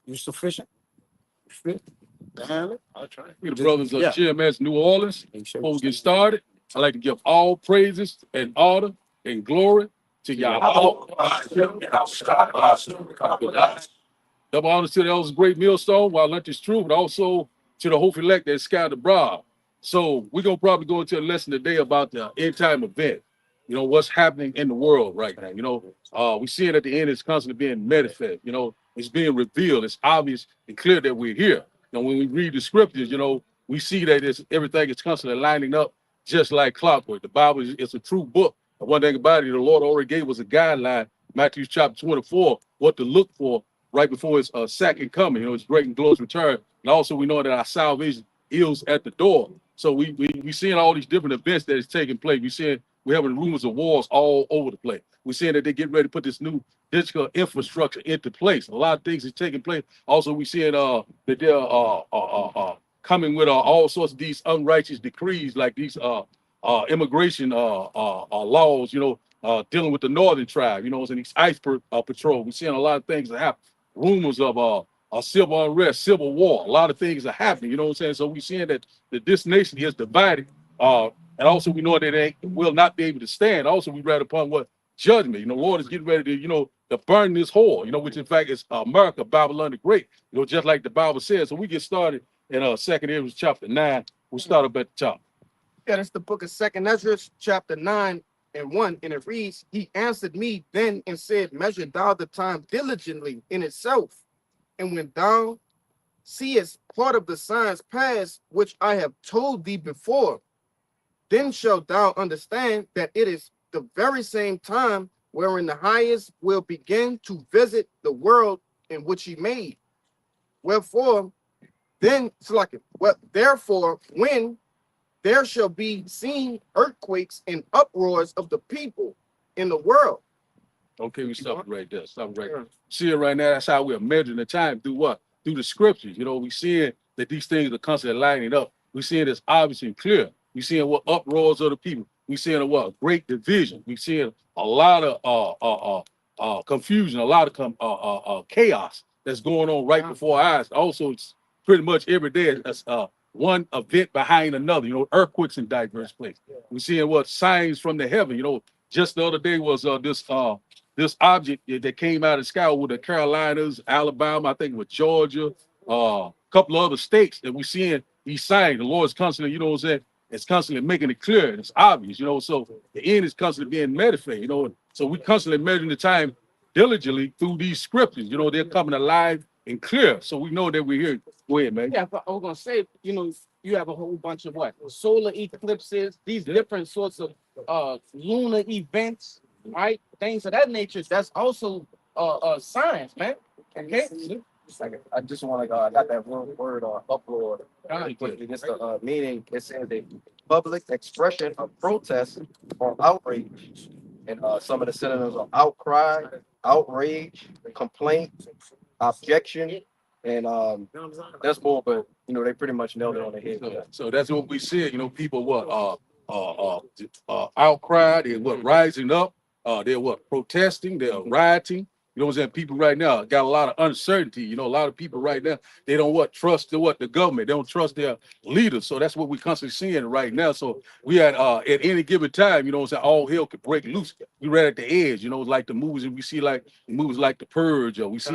You sufficient? You fit? Damn. I'll try. We the brothers of GMS New Orleans. Before we get started, I'd like to give all praises and honor and glory to Yahweh. Double honors to the elders great millstone, while lunch is true, but also to the hope elect that scattered abroad. So we're gonna probably go into a lesson today about the end time event. You know, what's happening in the world right now. You know, we see it at the end, it's constantly being manifest. You know, it's being revealed. It's obvious and clear that we're here. And when we read the scriptures, you know, we see that everything is constantly lining up just like clockwork. The Bible is a true book. And one thing about it, the Lord already gave us a guideline, Matthew chapter 24, what to look for right before his second coming, you know, his great and glorious return. And also we know that our salvation is at the door. So we seeing all these different events that is taking place. We're having rumors of wars all over the place. We're seeing that they get ready to put this new digital infrastructure into place. A lot of things is taking place. Also, we seeing that they're coming with all sorts of these unrighteous decrees, like these immigration laws, you know, dealing with the northern tribe, you know, and these ICE patrol. We're seeing a lot of things that happen. Rumors of civil unrest, civil war. A lot of things are happening, you know what I'm saying? So we're seeing that this nation is divided. And also we know that they will not be able to stand. Also, we read upon what judgment, you know, Lord is getting ready to, you know, to burn this whore, you know, which in fact is America, Babylon the Great, you know, just like the Bible says. So we get started in 2nd Ezra chapter 9. We'll start up at the top. Yeah, that's the book of 2nd Ezra, chapter 9 and 1. And it reads, he answered me then and said, measure thou the time diligently in itself. And when thou seest part of the signs past, which I have told thee before, then shalt thou understand that it is the very same time wherein the highest will begin to visit the world in which he made. Wherefore, then, therefore, when there shall be seen earthquakes and uproars of the people in the world. Okay, we stop it right there. Stop it right there. See it right now. That's how we're measuring the time. Through what? Through the scriptures. You know, we seeing that these things are constantly lining up. We seeing it's obvious and clear. We seeing what uproars of the people. We seeing what great division. We seeing a lot of confusion, a lot of chaos that's going on right before our eyes. Also, it's pretty much every day it's one event behind another. You know, earthquakes in diverse places. We seeing what signs from the heaven. You know, just the other day was this object that came out of the sky with the Carolinas, Alabama, I think it was Georgia, a couple of other states that we seeing these signs. The Lord's constantly, you know what I'm saying, it's constantly making it clear and it's obvious, you know, so the end is constantly being manifested, you know, so we constantly measuring the time diligently through these scriptures, you know, they're coming alive and clear, so we know that we're here. Go ahead, man. Yeah, but I was going to say, you know, you have a whole bunch of solar eclipses, these different sorts of lunar events, right? Things of that nature. That's also science, man. Okay. I just want to I got that word uproar. It's the meaning. It says a public expression of protest or outrage, and some of the synonyms are outcry, outrage, complaint, objection, and that's more. But you know, they pretty much nailed it on the head. So that's what we see. You know, people outcry. They're rising up. They're protesting. They're rioting. You know what I'm saying? People right now got a lot of uncertainty. You know, a lot of people right now, they don't trust the government. They don't trust their leaders. So that's what we constantly seeing right now. So we at any given time, you know what I'm saying, all hell could break loose. We right at the edge, you know, like the movies, and we see like movies like The Purge, or we see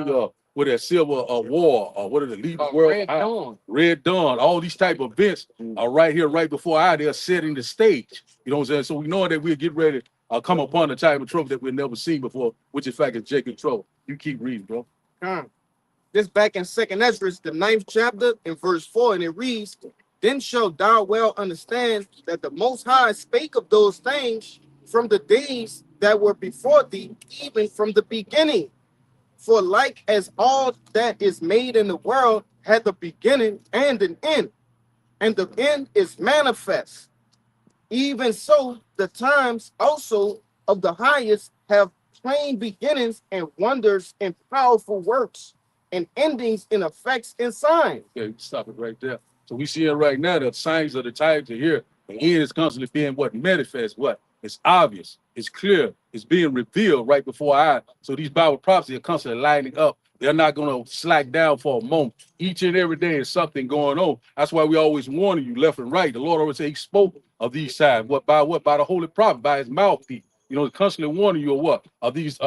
with that Civil War, or what are the leaders world? Red Dawn, all these type of events are right here, right before our eyes. They're setting the stage. You know what I'm saying? So we know that we'll get ready come upon a type of trouble that we've never seen before, which in fact is Jacob trouble. You keep reading, bro. This back in 2nd Ezra, the 9th chapter in verse 4, and it reads, then shalt thou well understand that the Most High spake of those things from the days that were before thee, even from the beginning. For like as all that is made in the world had the beginning and an end, and the end is manifest, even so the times also of the highest have plain beginnings and wonders and powerful works and endings in effects and signs. Okay, stop it right there. So we see it right now, the signs of the times are here. The end is constantly being manifest, it's obvious, it's clear, it's being revealed right before our eyes. So these Bible prophecies are constantly lining up They're not going to slack down for a moment. Each and every day is something going on. That's why we always warn you left and right. The Lord always said he spoke of these signs. What? By the holy prophet, by his mouthpiece. You know, constantly warning you of what? Of these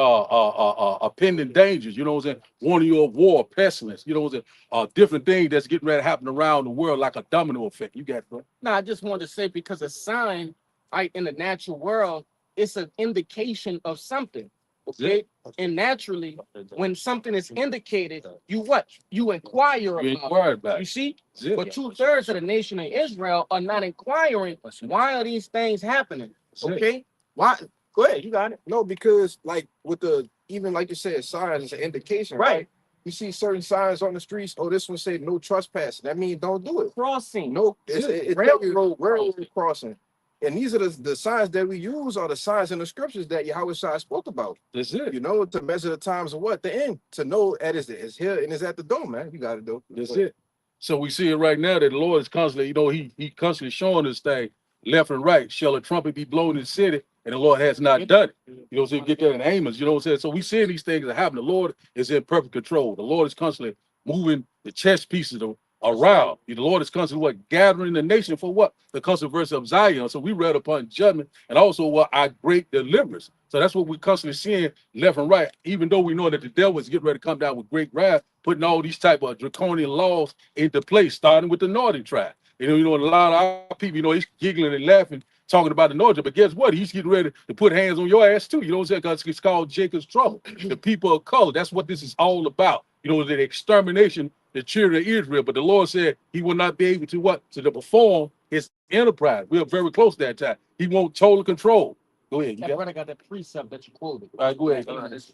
pending dangers, you know what I'm saying? Warning you of war, pestilence, you know what I'm saying? Different things that's getting ready to happen around the world like a domino effect. You got it, bro. No, I just wanted to say because a sign, right, in the natural world, it's an indication of something. Okay. And naturally, when something is indicated, you what? You inquire You about it. inquired about You it. see? That's it. But 2/3 of the nation of Israel are not inquiring. Why are these things happening? That's it. Okay. Why? Go ahead. You got it. No, because like with the even like you said, signs is an indication, right? Right. You see certain signs on the streets. Oh, this one say no trespassing. That means don't do it. Crossing. No, It's it's railroad crossing. And these are the signs that we use are the signs in the scriptures that Yahweh Shai spoke about. That's it. You know, to measure the times of what? The end. To know that it's here and it's at the door, man. You got to do. That's it. So we see it right now that the Lord is constantly, you know, he constantly showing us thing left and right. Shall a trumpet be blown in the city? And the Lord has not done it. You know, so you get that in Amos, you know what I'm saying? So we seeing these things that happen. The Lord is in perfect control. The Lord is constantly moving the chess pieces around. The Lord is constantly what? Gathering the nation for what? The constant verse of Zion. So we read upon judgment and also what? Our great deliverance. So that's what we're constantly seeing left and right, even though we know that the devil is getting ready to come down with great wrath, putting all these type of draconian laws into place, starting with the northern tribe. You know, a lot of our people, you know, he's giggling and laughing, talking about the northern, but guess what? He's getting ready to put hands on your ass too. You know what I'm saying? Because it's called Jacob's trouble. The people of color, that's what this is all about. You know, the extermination, the children of Israel. But the Lord said he will not be able to what? To perform his enterprise. We are very close to that time. He want total control. Go ahead. That brother got that precept that you quoted. All right, go ahead.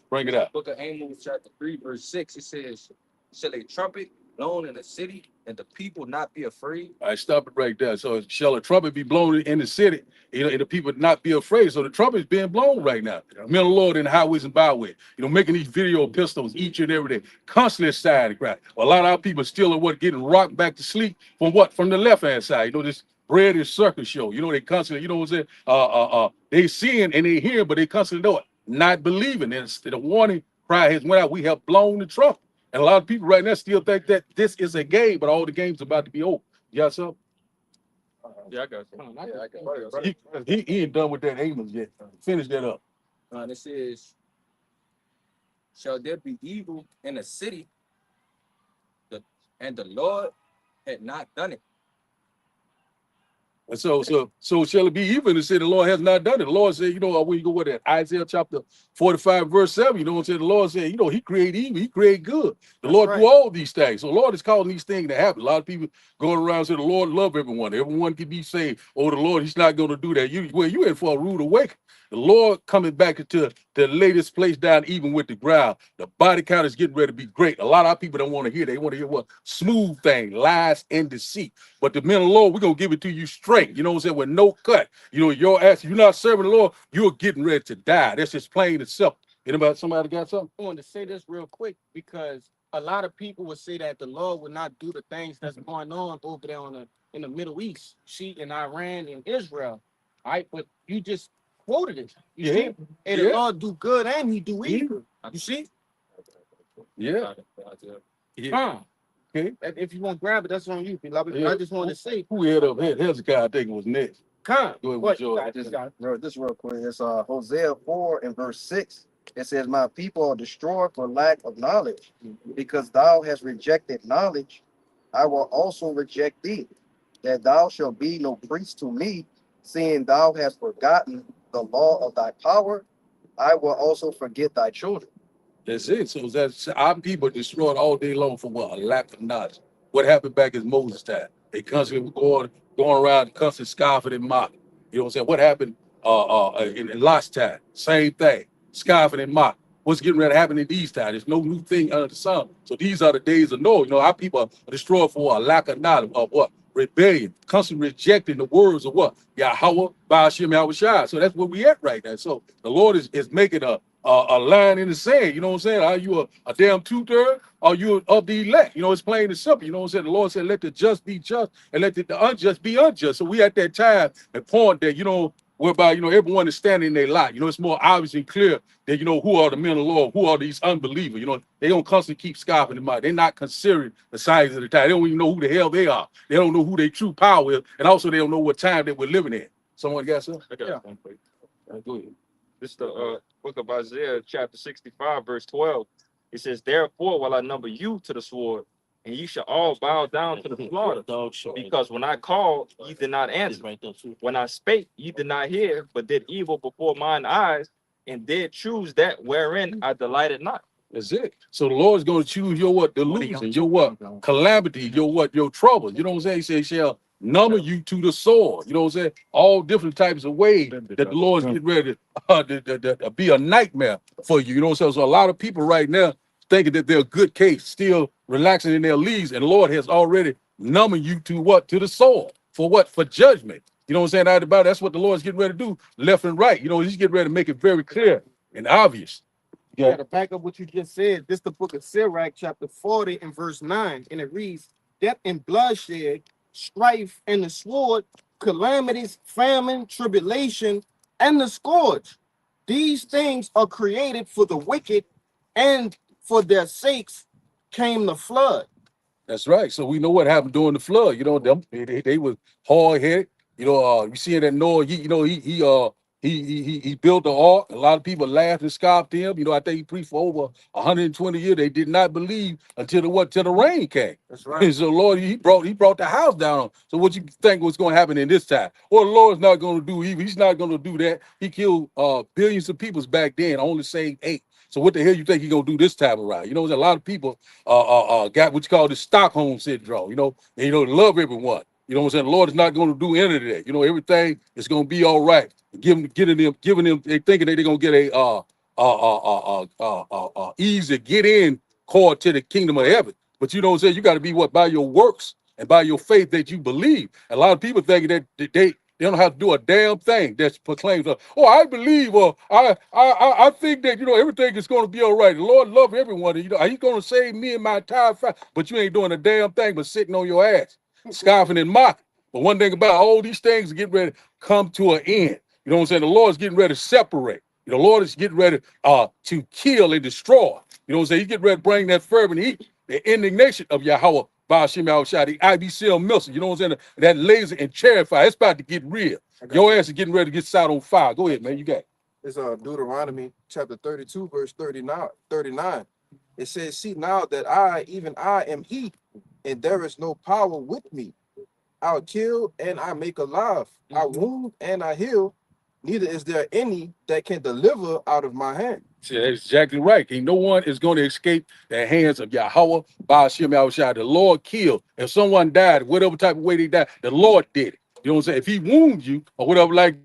Bring it up. Book of Amos, chapter 3, verse 6. It says, "Shall a trumpet blown in the city, and the people not be afraid?" All right, stop it right there. So shall a trumpet be blown in the city, you know, and the people not be afraid? So the trumpet is being blown right now. Men of the Lord in the highways and byways, you know, making these video pistols each and every day, constantly side cry. A lot of our people still are what getting rocked back to sleep from what? From the left hand side. You know, this bread and circus show. You know, they constantly, you know what I'm saying? They seeing and they hearing, but they constantly know it, not believing. And the warning cry has went out. We have blown the trumpet. And a lot of people right now still think that this is a game, but all the games are about to be over. You got something? Yeah, I got you. Yeah, I got you. He ain't done with that Amos yet. Finish that up. This is, "Shall there be evil in a city, and the Lord had not done it?" And so shall it be evil in the city? The Lord has not done it. The Lord said, you know, when you go with that Isaiah chapter 45, verse 7, you know what I'm saying? The Lord said, you know, he created evil, he created good. The Lord do all these things. So the Lord is calling these things to happen. A lot of people going around saying the Lord love everyone. Everyone can be saved. Oh, the Lord, he's not going to do that. You in for a rude awakening. The Lord coming back into the latest place down, even with the ground. The body count is getting ready to be great. A lot of our people don't want to hear. They want to hear what? Smooth thing, lies and deceit. But the men of the Lord, we're going to give it to you straight. You know what I'm saying? With no cut. You know, your ass, you're not serving the Lord, you're getting ready to die. That's just plain and simple. Anybody, somebody got something? I wanted to say this real quick because a lot of people would say that the Lord would not do the things that's going on over there in the Middle East, in Iran and Israel. All right, but you just quoted it. You see, and the Lord do good and he do evil. You see? Yeah. Okay. If you want to grab it, that's on you, beloved. I just wanted to say. Who hit up here? Hezekiah, I think it was next. Go ahead with George. This real quick. It's Hosea 4 and verse 6. It says, "My people are destroyed for lack of knowledge. Because thou hast rejected knowledge, I will also reject thee, that thou shalt be no priest to me, seeing thou hast forgotten the law of thy power. I will also forget thy children." That's it. So that's our people destroyed all day long for what? A lack of knowledge. What happened back in Moses' time? They constantly were going around constantly scoffing and mocking. You know what I'm saying? What happened in Lot's time? Same thing. Scoffing and mocking. What's getting ready to happen in these times? There's no new thing under the sun. So these are the days of Noah. You know, our people are destroyed for a lack of knowledge of what? Rebellion, constantly rejecting the words of what? Yahweh, Ba'ashem, Yahushua. So that's where we at right now. So the Lord is making a line in the sand. You know what I'm saying? Are you a damn 2/3? Are you of the elect? You know, it's plain and simple. You know what I'm saying? The Lord said, let the just be just and let the unjust be unjust. So we at that time and point that, you know, whereby, you know, everyone is standing in their lot. You know, it's more obvious and clear that, you know, who are the men of the Lord, who are these unbelievers. You know, they don't constantly keep scoffing them out. They're not considering the signs of the time. They don't even know who the hell they are. They don't know who their true power is. And also they don't know what time that we're living in. Someone got something? I got Yeah. something. Go ahead. This is the book of Isaiah, chapter 65, verse 12. It says, therefore will I number you to the sword, and ye shall all bow down to the slaughter. Because when I called, ye did not answer. When I spake, ye did not hear, but did evil before mine eyes, and did choose that wherein I delighted not. That's it. So the Lord's going to choose your what? Delusion, your what? Calamity, your what? Your trouble. You know what I'm saying? He says, shall number you to the sword. You know what I'm saying? All different types of ways that the Lord's getting ready to be a nightmare for you. You know what I'm saying? So a lot of people right now thinking that they're a good case, still relaxing in their leaves, and the Lord has already numbered you to what? To the sword. For what? For judgment. You know what I'm saying? That's what the Lord's getting ready to do, left and right. You know, he's getting ready to make it very clear and obvious. Yeah, to back up what you just said, this is the book of Sirach, chapter 40 and verse 9, and it reads, death and bloodshed, strife and the sword, calamities, famine, tribulation, and the scourge. These things are created for the wicked, and for their sakes came the flood. That's right. So we know what happened during the flood. You know, they was hard headed. You know, you see that Noah. He built the ark. A lot of people laughed and scoffed him. You know, I think he preached for over 120 years. They did not believe until the rain came. That's right. So Lord, he brought the house down. So what you think was going to happen in this time? Well, the Lord's not going to do evil. He's not going to do that. He killed billions of people back then. Only saved 8. So what the hell you think he's gonna do this time around? You know, there's a lot of people got what you call the Stockholm syndrome. You know, and, love everyone. You know what I'm saying? The Lord is not going to do any of that. You know, everything is going to be all right. Giving them, they thinking that they're gonna get a easy get in card to the kingdom of heaven. But you know what I'm saying? You got to be what? By your works and by your faith that you believe. A lot of people think that they don't have to do a damn thing that's proclaims, I believe, or I think that, everything is going to be all right. The Lord love everyone. And, he's going to save me and my entire family. But you ain't doing a damn thing but sitting on your ass, scoffing and mocking. But one thing about all these things is getting ready to come to an end. You know what I'm saying? The Lord is getting ready to separate. The Lord is getting ready to kill and destroy. You know what I'm saying? He's getting ready to bring that fervent heat, the indignation of Yahweh, Ba'ashim Yahushua, the IBCL missile. You know what I'm saying? That laser and chariot fire. It's about to get real. Your ass is getting ready to get set on fire. Go ahead, man. You got it. It's Deuteronomy chapter 32, verse 39. It says, see now that I am he, and there is no power with me. I'll kill and I make alive. I wound and I heal. Neither is there any that can deliver out of my hand. See, that's exactly right. Ain't no one is going to escape the hands of Yahweh, Ba'ashim Yahushua. The Lord killed. If someone died, whatever type of way they died, the Lord did it. You know what I'm saying? If he wounds you or whatever like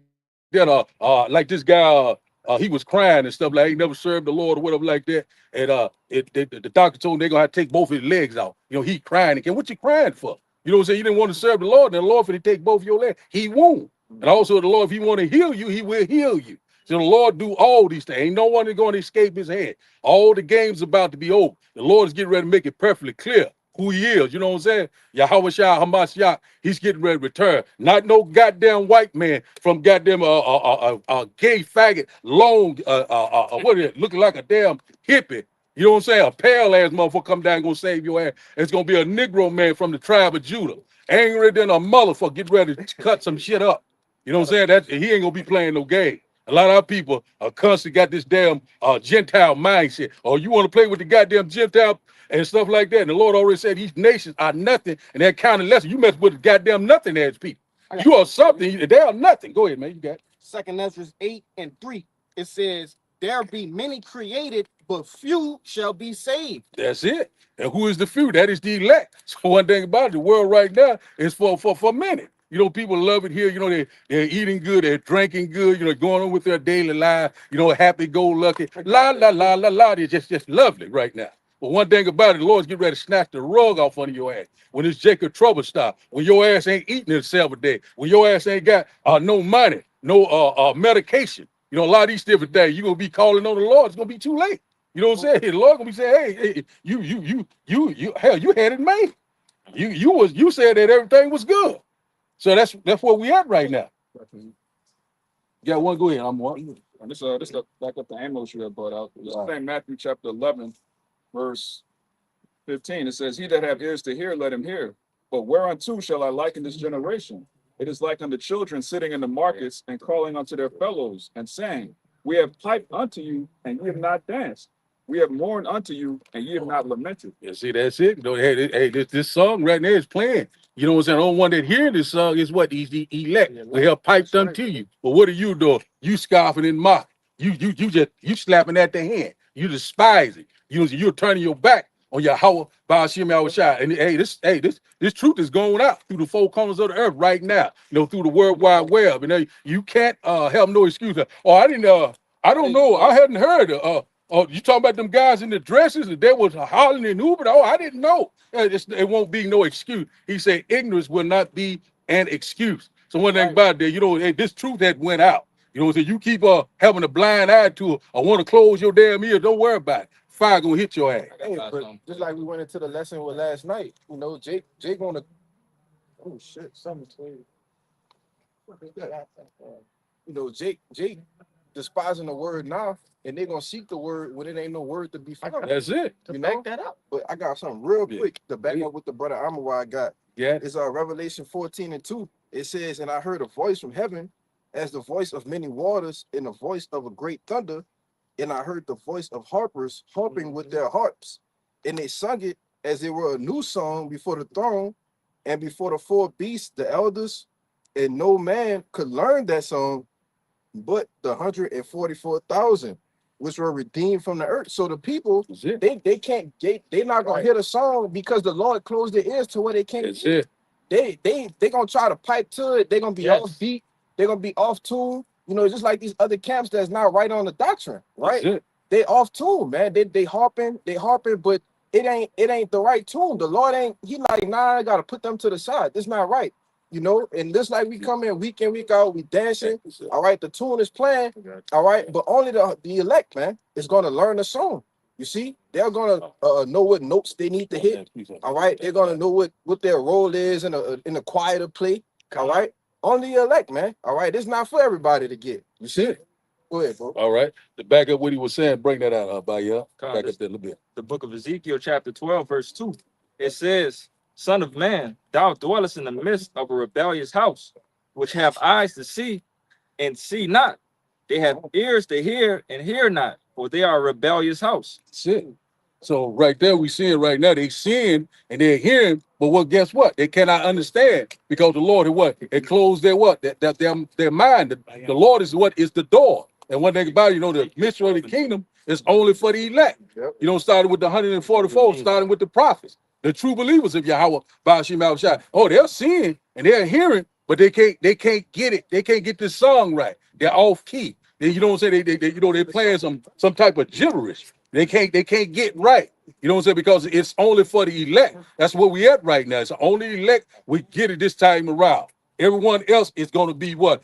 that, like this guy, he was crying and stuff like he never served the Lord or whatever like that. And the doctor told him they're gonna have to take both his legs out. You know, he crying again. What you crying for? You know what I'm saying? You didn't want to serve the Lord, and the Lord for to take both your legs. He won't. And also the Lord, if he want to heal you, he will heal you. So the Lord do all these things. Ain't no one is going to escape his hand. All the game's about to be over. The Lord is getting ready to make it perfectly clear who he is. You know what I'm saying? Yahweh Shah Hamashiach, he's getting ready to return. Not no goddamn white man from goddamn gay faggot, long, what is it, looking like a damn hippie. You know what I'm saying? A pale ass motherfucker come down and gonna save your ass. It's gonna be a Negro man from the tribe of Judah. Angry than a motherfucker, get ready to cut some shit up. You know what I'm saying? That he ain't gonna be playing no game. A lot of our people are constantly got this damn Gentile mindset. Or you want to play with the goddamn Gentile and stuff like that. And the Lord already said these nations are nothing, and they're counting less. You mess with the goddamn nothing as people. You are something. They are nothing. Go ahead, man. You got it. 2 Ezra 8 and 3. It says, there be many created, but few shall be saved. That's it. And who is the few? That is the elect. So one thing about it, the world right now is for many. You know, people love it here. You know, they're eating good, they're drinking good, you know, going on with their daily life, you know, happy-go-lucky. La, la, la, la, la. They're just lovely right now. But one thing about it, the Lord's getting ready to snatch the rug off under your ass. When it's Jacob trouble stop, when your ass ain't eating itself a day, when your ass ain't got no money, no medication, you know, a lot of these different things, you're going to be calling on the Lord. It's going to be too late. You know what I'm saying? The Lord going to be saying, hey, you, hell, you had it made. You said that everything was good. So that's where we at right now. You got one? Go ahead. I'm one. And this back up the Amos you had brought out. This same Matthew chapter 11, verse 15. It says, "He that have ears to hear, let him hear. But whereunto shall I liken this generation? It is like unto children sitting in the markets and calling unto their fellows and saying, We have piped unto you, and ye have not danced. We have mourned unto you, and ye have not lamented." You see, that's it. Hey, this song right there is playing. You know what I'm saying? The only one that hear this song is what? These the elect. They have piped unto you. But what are you doing? You scoffing and mocking. You slapping at the hand. You despise it. You're turning your back on Yahweh Ba'ashim Yahushua. And this truth is going out through the four corners of the earth right now. Through the World Wide Web. And you can't have no excuse. Oh, I don't know. I hadn't heard. Oh, you talking about them guys in the dresses and they was hollering and hooping? Oh, I didn't know. It won't be no excuse. He said ignorance will not be an excuse. So one thing about that, this truth that went out. You keep having a blind eye to it or want to close your damn ear, don't worry about it. Fire gonna hit your ass. Hey, but just like we went into the lesson with last night, Jake gonna, oh shit, something's clear. Jake despising the word now, and they're gonna seek the word when it ain't no word to be found. That's it. Back that up. But I got something real quick to back up what the brother Amawai got. Yeah. It's Revelation 14:2. It says, "And I heard a voice from heaven, as the voice of many waters, and the voice of a great thunder. And I heard the voice of harpers harping with their harps, and they sung it as it were a new song before the throne and before the four beasts, the elders, and no man could learn that song but the 144,000 which were redeemed from the earth." So the people, they're not gonna hear the song because the Lord closed their ears to what they can't hear. They gonna try to pipe to it. They're gonna be off beat. They're gonna be off tune. Just like these other camps that's not right on the doctrine, right? They off tune, man. They harping, but it ain't the right tune. The Lord ain't. He like, nah, I gotta put them to the side. This not right. And just like we come in week in, week out, we dancing. All right, the tune is playing. All right, but only the elect, man, is gonna learn the song. You see, they're gonna know what notes they need to hit. All right, they're gonna know what their role is in a choir to play. All right, only the elect, man. All right, it's not for everybody to get. You see? Go ahead, bro. All right, to back up what he was saying, bring that out, Bayah. Back up there a little bit. The book of Ezekiel, chapter 12, verse 2. It says, "Son of man, thou dwellest in the midst of a rebellious house, which have eyes to see and see not. They have ears to hear and hear not, for they are a rebellious house." That's it. So right there, we see it right now. They seeing and they're hearing, but guess what? They cannot understand because the Lord it closed their their mind. The Lord is the door. And one thing about it, the mystery of the kingdom is only for the elect. Starting with the 144, starting with the prophets, the true believers of Yahweh Ba'ashim Yahushua. Oh, they're seeing and they're hearing, but they can't get it. They can't get this song right. They're off key. They're playing some type of gibberish. They can't get right. You know what I'm saying? Because it's only for the elect. That's where we at right now. It's the only elect we get it this time around. Everyone else is going to be what?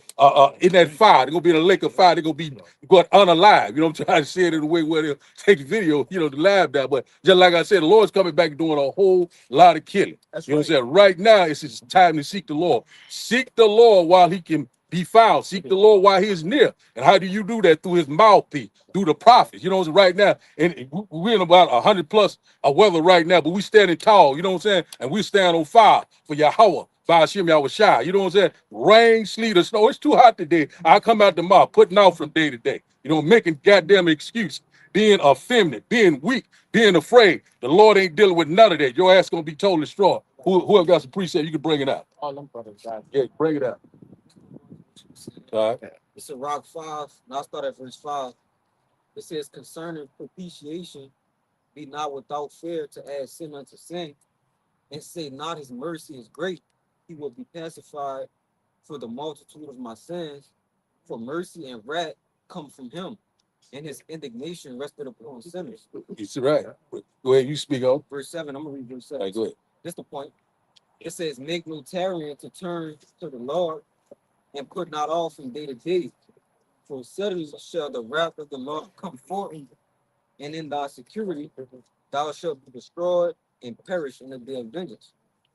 In that fire. They're going to be in a lake of fire. They're going to be unalive. I'm trying to say it in a way where they'll take the video, the live down. But just like I said, the Lord's coming back doing a whole lot of killing. What I'm saying? Right now, it's just time to seek the Lord. Seek the Lord while he can be found. Seek the Lord while he is near. And how do you do that? Through his mouthpiece, through the prophets. Right now, and we're in about 100 plus of weather right now, but we standing tall, and we stand on fire for Yahweh. Ba'ashim Yahushua, you know what I'm saying? Rain, sleet, or snow. It's too hot today. I come out tomorrow, putting out from day to day. Making goddamn excuse, being effeminate, being weak, being afraid. The Lord ain't dealing with none of that. Your ass gonna be totally destroyed. Whoever got some precept, you can bring it out. All them brothers, guys. Yeah, bring it out. All right. It's in Rock 5, and I'll start at verse 5. It says, "Concerning propitiation, be not without fear to add sin unto sin, and say not his mercy is great. He will be pacified for the multitude of my sins, for mercy and wrath come from him, and his indignation rested upon sinners." It's right. Go ahead, you speak on. Verse 7, I'm going to read verse 7. All right, go ahead. This the point. It says, "Make no tarrying to turn to the Lord, and put not off from day to day. For suddenly shall the wrath of the Lord come forth, and in thy security thou shalt be destroyed and perish in the day of vengeance."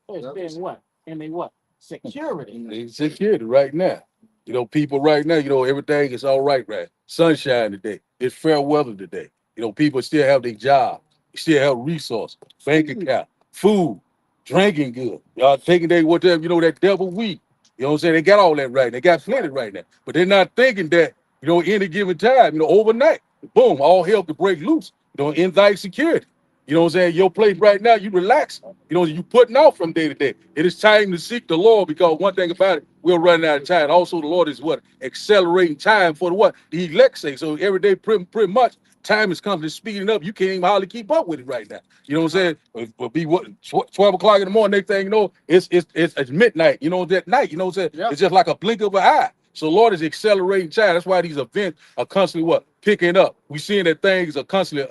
It's been what? And they what? Security. They security right now. You know, people right now, you know, everything is all right. Sunshine today. It's fair weather today. You know, people still have their job, still have resources, bank account, food, drinking good. Y'all taking their whatever, you know, that devil weed. You know what I'm saying? They got all that right. They got plenty right now. But they're not thinking that, you know, any given time, you know, overnight, boom, all hell could break loose, you know, in thy security. You know what I'm saying? Your place right now, you relax. You know, you putting off from day to day. It is time to seek the Lord because one thing about it, we're running out of time. Also, the Lord is what? Accelerating time for the what? The elect's sake. So every day, pretty much, time is coming to speeding up. You can't even hardly keep up with it right now. You know what I'm saying? It'll be what 12 o'clock in the morning. Next thing you know, it's midnight. You know that night. You know what I'm saying? Yeah. It's just like a blink of an eye. So Lord is accelerating time. That's why these events are constantly what? Picking up. We're seeing that things are constantly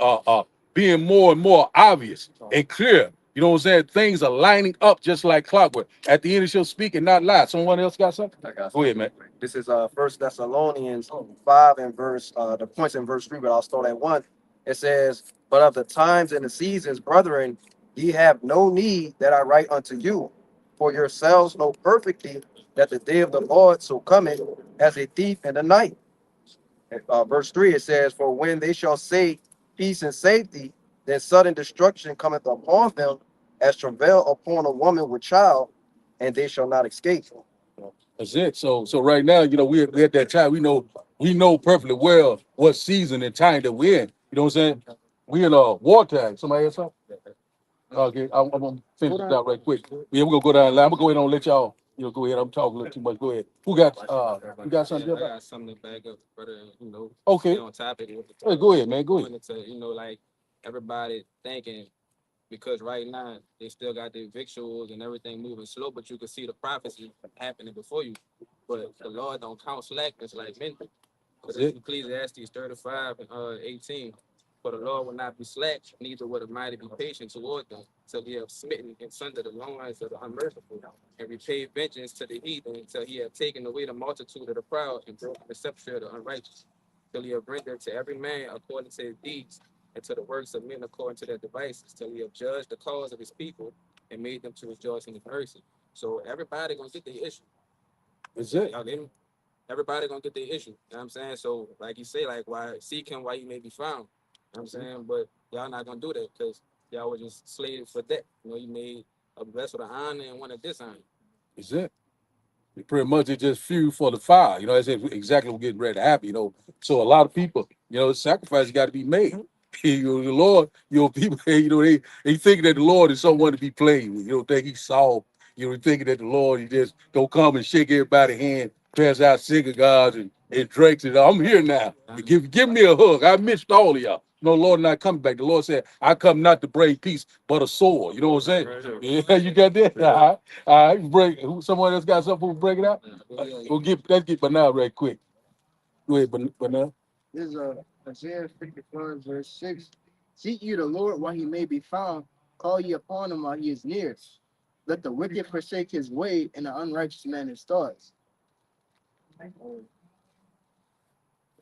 being more and more obvious and clear. You know what I'm saying? Things are lining up just like clockwork. At the end, it shall speak and not lie. Someone else got something? I got Go ahead, man. This is First Thessalonians 5 and verse the points in verse 3, but I'll start at 1. It says, "But of the times and the seasons, brethren, ye have no need that I write unto you, for yourselves know perfectly that the day of the Lord so cometh as a thief in the night." Verse 3, it says, "For when they shall say peace and safety, then sudden destruction cometh upon them as travail upon a woman with child, and they shall not escape." That's it. So right now, you know, we're at that time. We know perfectly well what season and time that we're in. You know what I'm saying? We in wartime. Somebody else something? Okay, I'm gonna finish this out right quick. Yeah, we're gonna go down the line. I'm gonna go ahead and let y'all, you know, go ahead. I'm talking a little too much. Go ahead. Who got you got something? I Else? got something to back up, brother. You know, Okay. stay on topic with the Hey, go ahead, man. Go ahead. wanted to, you know, like everybody thinking because right now they still got their victuals and everything moving slow, but you can see the prophecy happening before you. But the Lord don't count slackness like men. Because That's it. Ecclesiastes 35 and 18. For the Lord will not be slack, neither will the mighty be patient toward them, till he have smitten and sundered the loins of the unmerciful, and repaid vengeance to the heathen, until he have taken away the multitude of the proud and broken the scepter of the unrighteous, till he have rendered to every man according to his deeds, and to the works of men according to their devices, till he have judged the cause of his people and made them to rejoice in his mercy. So everybody gonna get their issue. That's it. Y'all get me? Everybody gonna get their issue. You know what I'm saying? So like you say, like why seek him while you may be found. You know what I'm saying? But y'all not gonna do that because y'all were just slated for that. You know, you made a vessel to honor and one to dishonor. That's it. Pretty much it just fuel for the fire. You know, that's exactly what we're getting ready to happen. You know, so a lot of people, you know, sacrifice got to be made. You know, the Lord, you know, people, you know, they think that the Lord is someone to be played with. You don't think he's soft. You know, thinking that the Lord, he just don't come and shake everybody's hand, pass out cigars and drinks and I'm here now. Give me a hug. I missed all of y'all. No, Lord not coming back. The Lord said, I come not to bring peace, but a sword. You know what I'm saying? Yeah, you got that? All right, break. Someone else got something to break it out? Let's get Banal right quick. Go ahead, Banal. This is Isaiah 55, verse 6. Seek you the Lord while he may be found. Call ye upon him while he is near. Let the wicked forsake his way, and the unrighteous man his thoughts.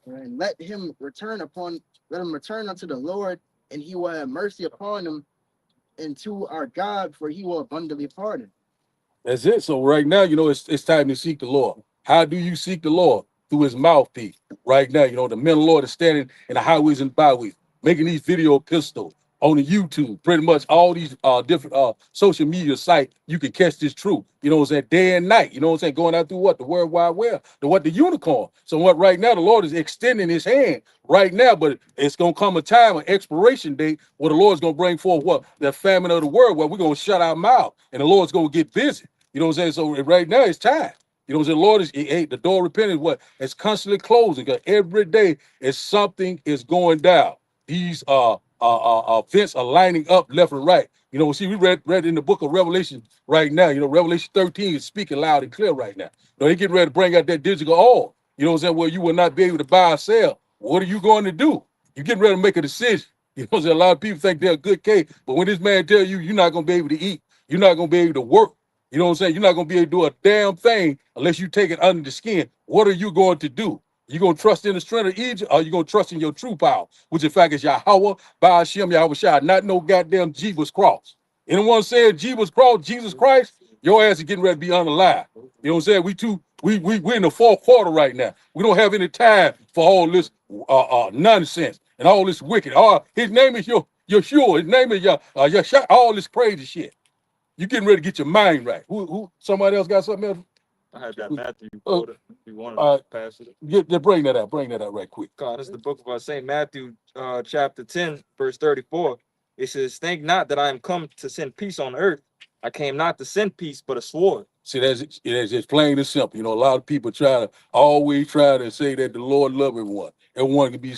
And let him return unto the Lord, and he will have mercy upon him, and to our God, for he will abundantly pardon. That's it. So right now, you know, it's time to seek the Lord. How do you seek the Lord? Through his mouthpiece. Right now, you know, the men of the Lord is standing in the highways and byways, making these video epistles on the YouTube, pretty much all these different social media sites, you can catch this truth. You know what I'm saying? Day and night. You know what I'm saying? Going out through what? The World Wide Web, the unicorn. So what right now, the Lord is extending his hand right now, but it's gonna come a time, an expiration date, where the Lord's gonna bring forth what? The famine of the world, where we're gonna shut our mouth and the Lord's gonna get busy. You know what I'm saying? So right now it's time. You know what I'm saying? Lord is the door of repentance, what? It's constantly closing because every day is something is going down. These events are lining up left and right. You know, see, we read in the book of Revelation right now. You know, Revelation 13 is speaking loud and clear right now. You know, they getting ready to bring out that digital oil. You know what I'm saying? Well, you will not be able to buy or sell. What are you going to do? You're getting ready to make a decision. You know what I'm saying? A lot of people think they're a good case, but when this man tell you you're not going to be able to eat, you're not going to be able to work. You know what I'm saying? You're not going to be able to do a damn thing unless you take it under the skin. What are you going to do? You going to trust in the strength of Egypt, or you going to trust in your true power, which in fact is Yahweh, Ba'ashem, Yahweh Shai, not no goddamn Jesus cross. Anyone saying Jesus cross, Jesus Christ, your ass is getting ready to be unalive. You know what I'm saying? We too We're in the fourth quarter right now. We don't have any time for all this nonsense and all this wicked. His name is Yeshua. His name is Yeshua. All this crazy shit. You getting ready to get your mind right. Who? Somebody else got something else? I had that Matthew quoted. If you want Uh, to pass it. Bring that out. Bring that out right quick. God, this is the book of St. Matthew, chapter 10, verse 34. It says, "Think not that I am come to send peace on earth. I came not to send peace, but a sword." See, it's plain and simple. You know, a lot of people always try to say that the Lord love everyone. Everyone can be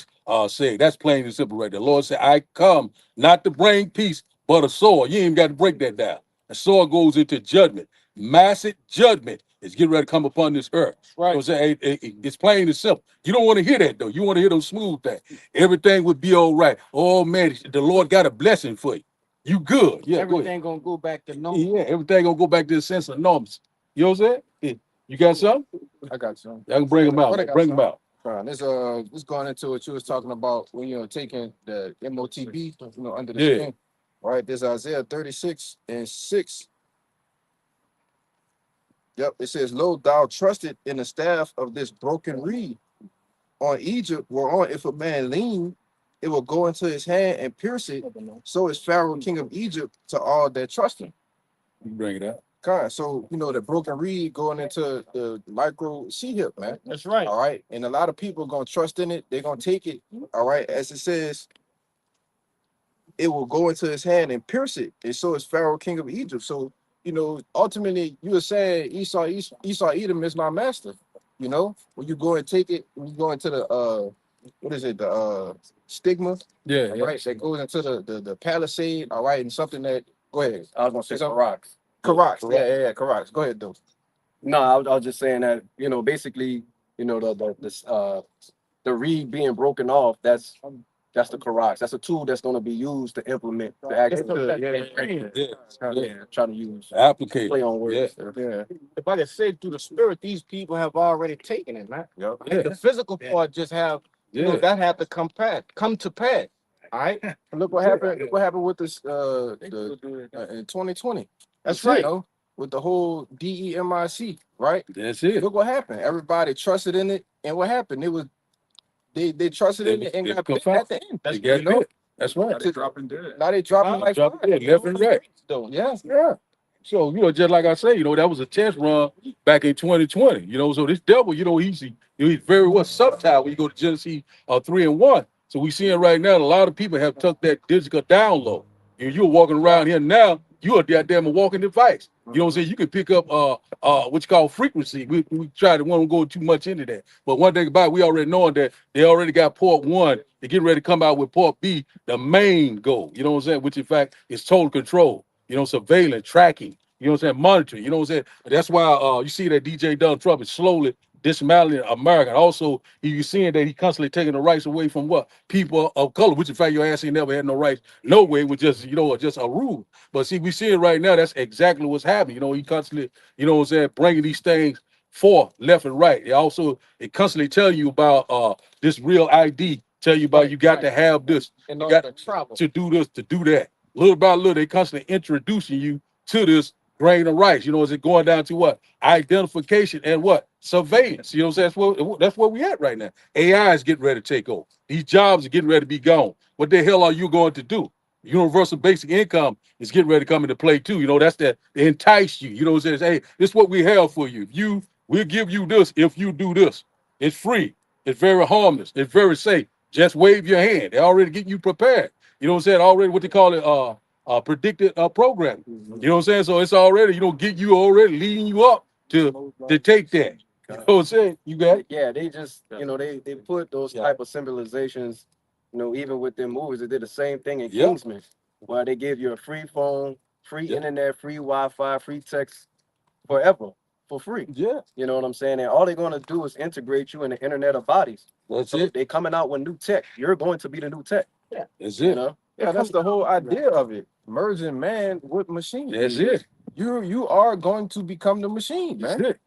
saved. That's plain and simple right there. The Lord said, I come not to bring peace, but a sword. You ain't even got to break that down. A sword goes into judgment. Massive judgment is getting ready to come upon this earth. Right. You know what I'm saying? It's plain and simple. You don't want to hear that, though. You want to hear those smooth things. Everything would be all right. Oh, man, the Lord got a blessing for you. You good. Yeah, Everything gonna go back to normal. yeah, everything gonna go back to the sense of norms. You know what I'm saying? Yeah. You got something? I got some. I can bring them out. What I got, Bring them son? out. This going into what you was talking about when you're taking the MOTB, under the Yeah. skin. Right, there's Isaiah 36:6. Yep, it says, "Lo, thou trusted in the staff of this broken reed on Egypt, whereon if a man lean, it will go into his hand and pierce it. So is Pharaoh, king of Egypt, to all that trust him." You bring it out. God, so the broken reed going into the micro C hip, man. That's right. All right, and a lot of people gonna trust in it. They're gonna take it. All right, as it says, it will go into his hand and pierce it, and so is Pharaoh, king of Egypt. So ultimately, you were saying Esau, Edom is my master. When you go and take it, when you go into the what is it, the stigma, Yeah, all right, that goes into the palisade, all right, and something that go ahead. I was gonna say Something- rocks. Correct. Yeah, correct. Go ahead, though. No, I was just saying that, basically, the reed being broken off, that's the Karak. That's a tool that's going to be used to implement the action. Try to use Applicate. play on words. Yeah. If I can say through the spirit, these people have already taken it, man. Yep. And the physical part just have, that have to come to pass. All right. Look what happened. Look what happened with this in 2020. That's right. With the whole DEMIC, right? That's it. Look what happened. Everybody trusted in it, and what happened? It was they trusted in it and got bit at the end. They got bit. That's right. They dropping dead. Now they dropping like Drop flies. it left and right. Yeah. So, just like I say, that was a test run back in 2020. So this devil, he's very well subtle when you go to Genesis 3:1. So we seeing right now a lot of people have took that digital download. You're walking around here now, you're a goddamn walking device. You know what I'm saying? You can pick up what you call frequency. We try to want to go too much into that. But one thing about it, we already knowing that they already got port 1. They're getting ready to come out with port B, the main goal. You know what I'm saying? Which in fact is total control. Surveillance, tracking. You know what I'm saying? Monitoring. You know what I'm saying? That's why you see that DJ Donald Trump is slowly dismantling America. Also, you're seeing that he constantly taking the rights away from what? People of color, which in fact your ass ain't never had no rights. No way, it was just, just a rule. But see, we see it right now, that's exactly what's happening. He constantly, bringing these things forth, left and right. It constantly tell you about this real ID, tell you about you got to have this, And you got to travel. to do this, to do that. Little by little, they constantly introducing you to this grain of rice. Is it going down to what? Identification and what? Surveillance. You know what I'm saying? That's where we at right now. AI is getting ready to take over. These jobs are getting ready to be gone. What the hell are you going to do? Universal basic income is getting ready to come into play too. That's that they entice you. What I'm saying? Hey, this is what we have for you. We'll give you this if you do this. It's free. It's very harmless. It's very safe. Just wave your hand. They already getting you prepared. You know what I'm saying? Already what they call it predicted programming. You know what I'm saying? So it's already, get you already leading you up to take that. You know what I'm saying? You got it? Yeah, they just, they put those type of symbolizations, even with their movies. They did the same thing in Kingsman, where they give you a free phone, free internet, free Wi-Fi, free text forever for free. Yeah. You know what I'm saying? And all they're going to do is integrate you in the internet of bodies. That's So it. they're coming out with new tech. You're going to be the new tech. That's You it. know? Yeah, that's the whole idea of it. Merging man with machine. That's it. You are going to become the machine, That's man. it.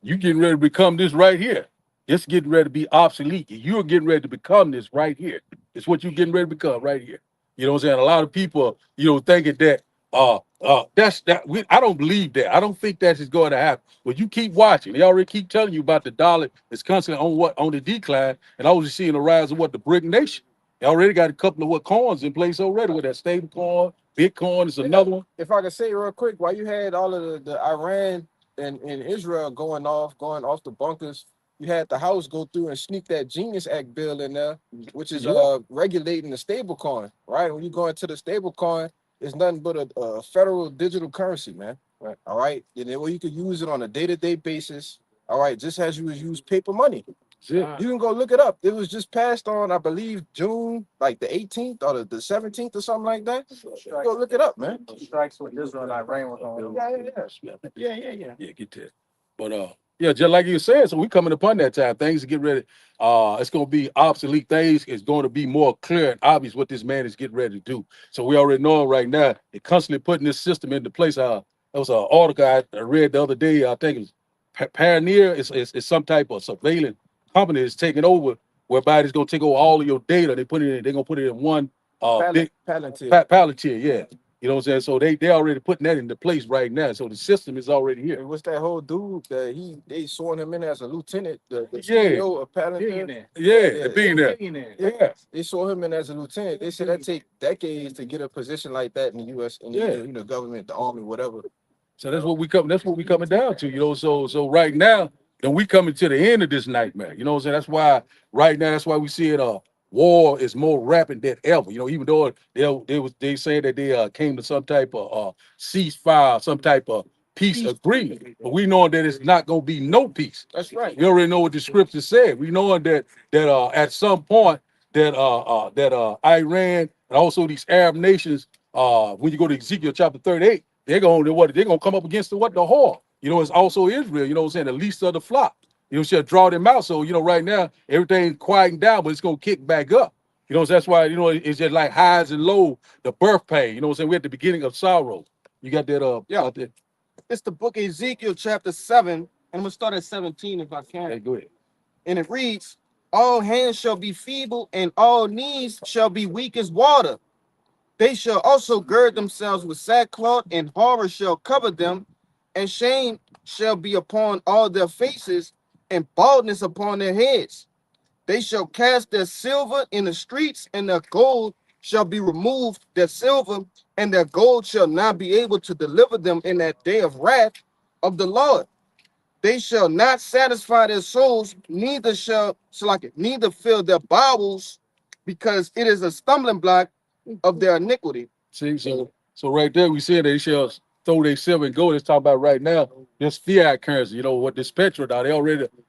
You getting ready to become this right here. It's getting ready to be obsolete. You're getting ready to become this right here. It's what you're getting ready to become right here. You know what I'm saying? A lot of people, thinking that That's that. I don't believe that. I don't think that is going to happen. But you keep watching. They already keep telling you about the dollar is constantly on the decline, and I was just seeing the rise of what the BRIC nation. They already got a couple of what coins in place already with that stable coin, Bitcoin is another one. If I could say real quick, while you had all of the Iran and Israel going off the bunkers, you had the House go through and sneak that Genius Act bill in there, which is Yeah. regulating the stable coin, right? When you go into the stable coin, it's nothing but a federal digital currency, man. Right. All right. And then where you could use it on a day-to-day basis, all right, just as you would use paper money. That's it. You can go look it up. It was just passed on, I believe, June, like the 18th or the 17th or something like that. Go look it up, man. Strikes with Israel and Iran was on. Yeah, get that. But yeah, just like you said, so we coming upon that time. Things to get ready. It's gonna be obsolete things. It's going to be more clear and obvious what this man is getting ready to do. So we already know right now. They're constantly putting this system into place. There was an article I read the other day. I think it was Pioneer. It's some type of surveillance company that's taking over, whereby it's gonna take over all of your data. They're gonna put it in one big Palantir. Palantir, yeah. You know what I'm saying? So they already putting that into place right now. So the system is already here. And what's that whole dude that they sworn him in as a lieutenant, the Yeah. CEO of Palantir? Billionaire. Yeah, being there. Billionaire. Yeah. They saw him in as a lieutenant. They said that take decades to get a position like that in the U.S. in Yeah. the government, the army, whatever. So that's what we coming down to, you know. So right now, then we coming to the end of this nightmare. You know what I'm saying? That's why right now, that's why we see it war is more rapid than ever. You know, even though they saying that they came to some type of ceasefire, some type of peace agreement. But we know that it's not gonna be no peace. That's right. We already know what the scripture said. We know that at some point that Iran and also these Arab nations, when you go to Ezekiel chapter 38, they're gonna come up against the whore. You know, it's also Israel, you know what I'm saying, the least of the flock. You know, she'll draw them out. So, you know, right now, everything's quieting down, but it's gonna kick back up. You know, so that's why, you know, it's just like highs and lows, the birth pain. You know what I'm saying? We're at the beginning of sorrow. You got that Yeah. out there. It's the book of Ezekiel, chapter 7, and I'm gonna start at 17 if I can. Hey, go ahead. And it reads, all hands shall be feeble, and all knees shall be weak as water. They shall also gird themselves with sackcloth, and horror shall cover them, and shame shall be upon all their faces, and baldness upon their heads. They shall cast their silver in the streets, and their gold shall be removed, their silver and their gold shall not be able to deliver them in that day of wrath of the Lord. They shall not satisfy their souls, neither fill their bowels, because it is a stumbling block of their iniquity. See, so right there we said they shall throw their silver and gold. Let's talk about right now this fiat currency. You know what this petrol now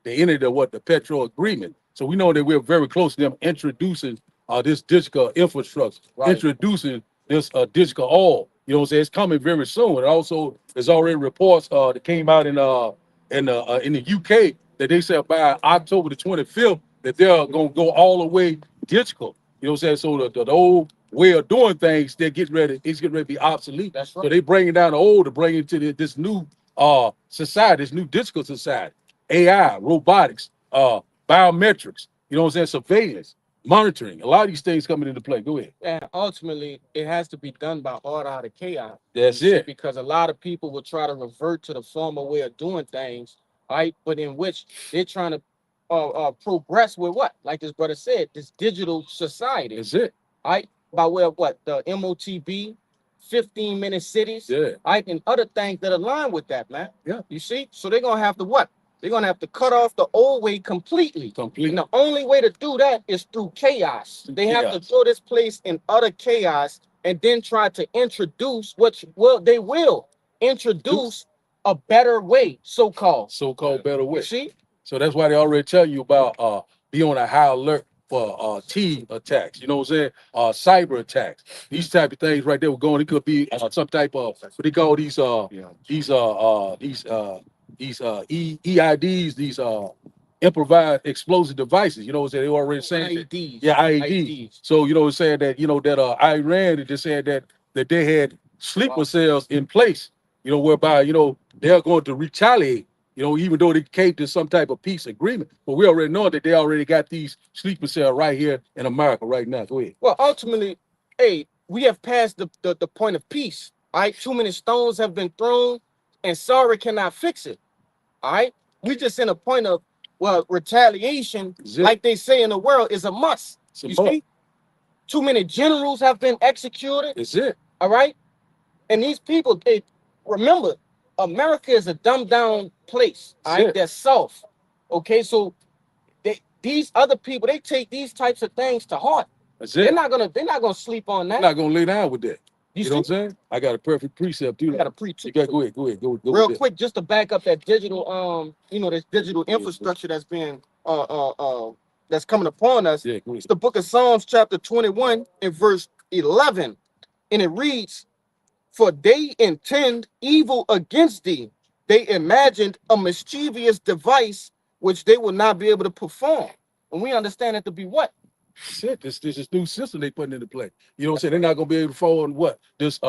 they entered the petrol agreement. So we know that we're very close to them introducing this digital infrastructure, introducing this digital oil. You know what I'm saying? It's coming very soon. And also there's already reports that came out in the UK that they said by October the 25th that they're gonna go all the way digital. You know what I'm saying? So the old way of doing things, it's getting ready to be obsolete. That's right. So they bringing down the old to bring it to this new society, this new digital society, AI, robotics, biometrics, you know what I'm saying, surveillance, monitoring. A lot of these things coming into play. Go ahead. And ultimately, it has to be done by order out of chaos. That's You see, it. because a lot of people will try to revert to the former way of doing things, right? But in which they're trying to progress with what? Like this brother said, this digital society, That's it. right? By way of what? The MOTB, 15-minute cities, Yeah. right? And other things that align with that, man. Yeah. You see? So they're going to have to what? They're going to have to cut off the old way completely. And the only way to do that is through chaos. They have to throw this place in utter chaos and then try to introduce they will introduce a better way, so-called better way. You see? So that's why they already tell you about be on a high alert for T attacks. You know what I'm saying? Cyber attacks. These type of things right there were going. It could be some type of what they call these EIDs, these improvised explosive devices. You know what I'm saying? They already saying that- IEDs. Yeah, IEDs. So you know what I'm saying that Iran they just said that they had sleeper cells in place. You know, whereby they're going to retaliate. You know, even though they came to some type of peace agreement, but we already know that they already got these sleeper cells right here in America right now. Go ahead. Well, ultimately, hey, we have passed the point of peace. All right, too many stones have been thrown, and sorry cannot fix it. All right, we just in a point of, well, retaliation, That's it. like they say in the world, is a must. It's a You must. see, too many generals have been executed. That's it. All right, and these people, they remember, America is a dumbed down place. All right, Shit. they're soft. Okay, so these other people, they take these types of things to heart. That's They're it. not gonna sleep on I'm that. not gonna lay down with that. You You know what see, I'm saying? I got a perfect precept too. I gotta preach You it. got go ahead. Go Real with quick, just to back up that digital, this digital infrastructure that's being that's coming upon us. that. Yeah, go ahead. It's the book of Psalms, chapter 21, and verse 11. And it reads, "For they intend evil against thee. They imagined a mischievous device which they will not be able to perform." And we understand it to be what? Shit, this new system they putting into play. You know what I'm saying? They're not gonna be able to follow on what? This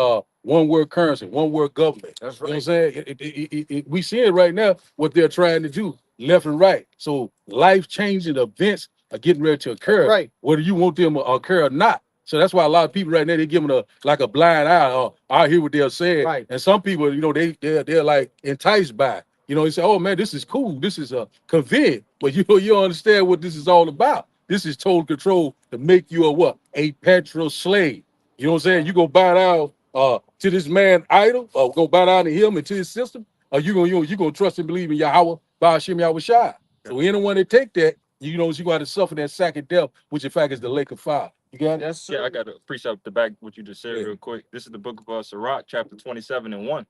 one word currency, one word government. That's You know what I'm saying? We see it right now, what they're trying to do, left and right. So life-changing events are getting ready to occur, Right. whether you want them to occur or not. So that's why a lot of people right now, they're giving a blind eye. I hear what they're saying. Right. And some people, you know, they're like enticed by it. You know, they say, oh man, this is cool. This is convenient. But you don't understand what this is all about. This is total control to make you a what? A petrol slave. You know what I'm saying? You gonna bow down to this man idol, or go bow down to him and to his system, or you gonna trust and believe in Yahweh, Ba'ashem Yahweh Shai. So anyone that take that, you know, you got to suffer that second death, which in fact is the lake of fire. You got it? Yes, sir. Yeah, I got to precept to back what you just said Yeah. real quick. This is the book of Sirach, chapter 27 and 1.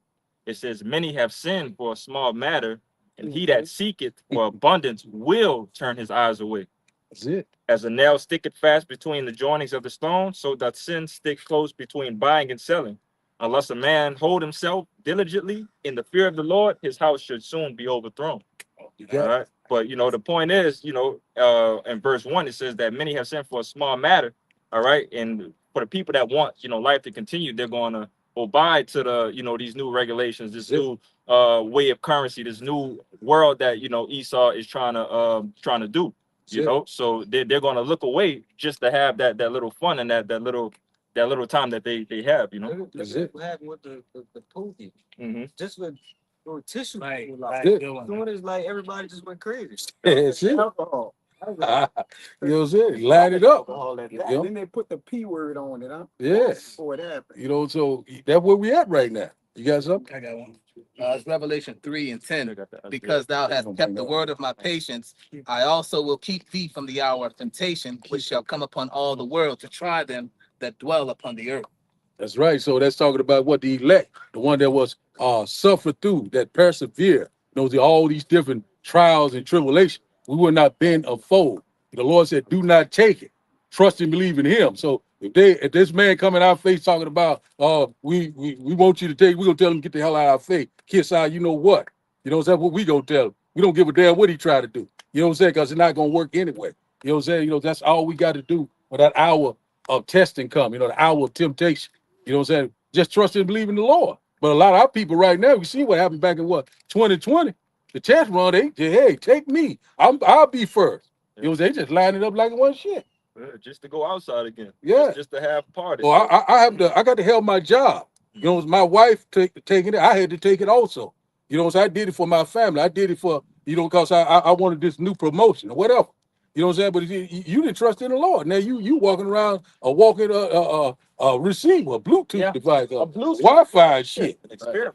It says, "Many have sinned for a small matter, and he that seeketh for abundance will turn his eyes away. That's it. As a nail sticketh fast between the joinings of the stone, so doth sin stick close between buying and selling. Unless a man hold himself diligently in the fear of the Lord, his house should soon be overthrown." You All got it. right. But the point is, in verse 1, it says that many have sinned for a small matter. All right. And for the people that want, life to continue, they're going to abide to the, these new regulations, this new way of currency, this new world that, Esau is trying to do. So they're going to look away just to have that little fun and that little time that they have. Look That's at it. what happened with the Pookie. Mhm. Just with tissue. Right, Like, right. Good. doing this, like everybody just went crazy. That's it. Alcohol. You know what I'm saying? Line it up. All that. Yeah. Then they put the P word on it, huh? Yes. Before it happened. You know, so that's where we at right now. You got something? I got one. It's Revelation 3 and 10. Because thou hast kept the word of my patience, I also will keep thee from the hour of temptation, which shall come upon all the world to try them that dwell upon the earth. That's right. So that's talking about what the elect, the one that was suffered through, that persevere, knows all these different trials and tribulations. We will not bend or fold. The Lord said, do not take it. Trust and believe in him. So if this man come in our face talking about we want you to take, we're gonna tell him get the hell out of our face. Kiss our you know what. You know, that's what we gonna tell him. We don't give a damn what he tried to do. You know what I'm saying? Because it's not gonna work anyway. You know what I'm saying? You know, that's all we got to do when that hour of testing come, the hour of temptation. You know what I'm saying? Just trust and believe in the Lord. But a lot of our people right now, we see what happened back in 2020. The test run, they hey, take me. I'll be first. You know, they just line it up like it was shit. Just to go outside again. Yeah. Just to have parties. Well, I got to help my job. You know, my wife taking it. I had to take it also. You know, so I did it for my family. I did it for, because I wanted this new promotion or whatever. You know what I'm saying? But you didn't trust in the Lord. Now you walking around a walking receiver, a Bluetooth device, a Wi-Fi shit.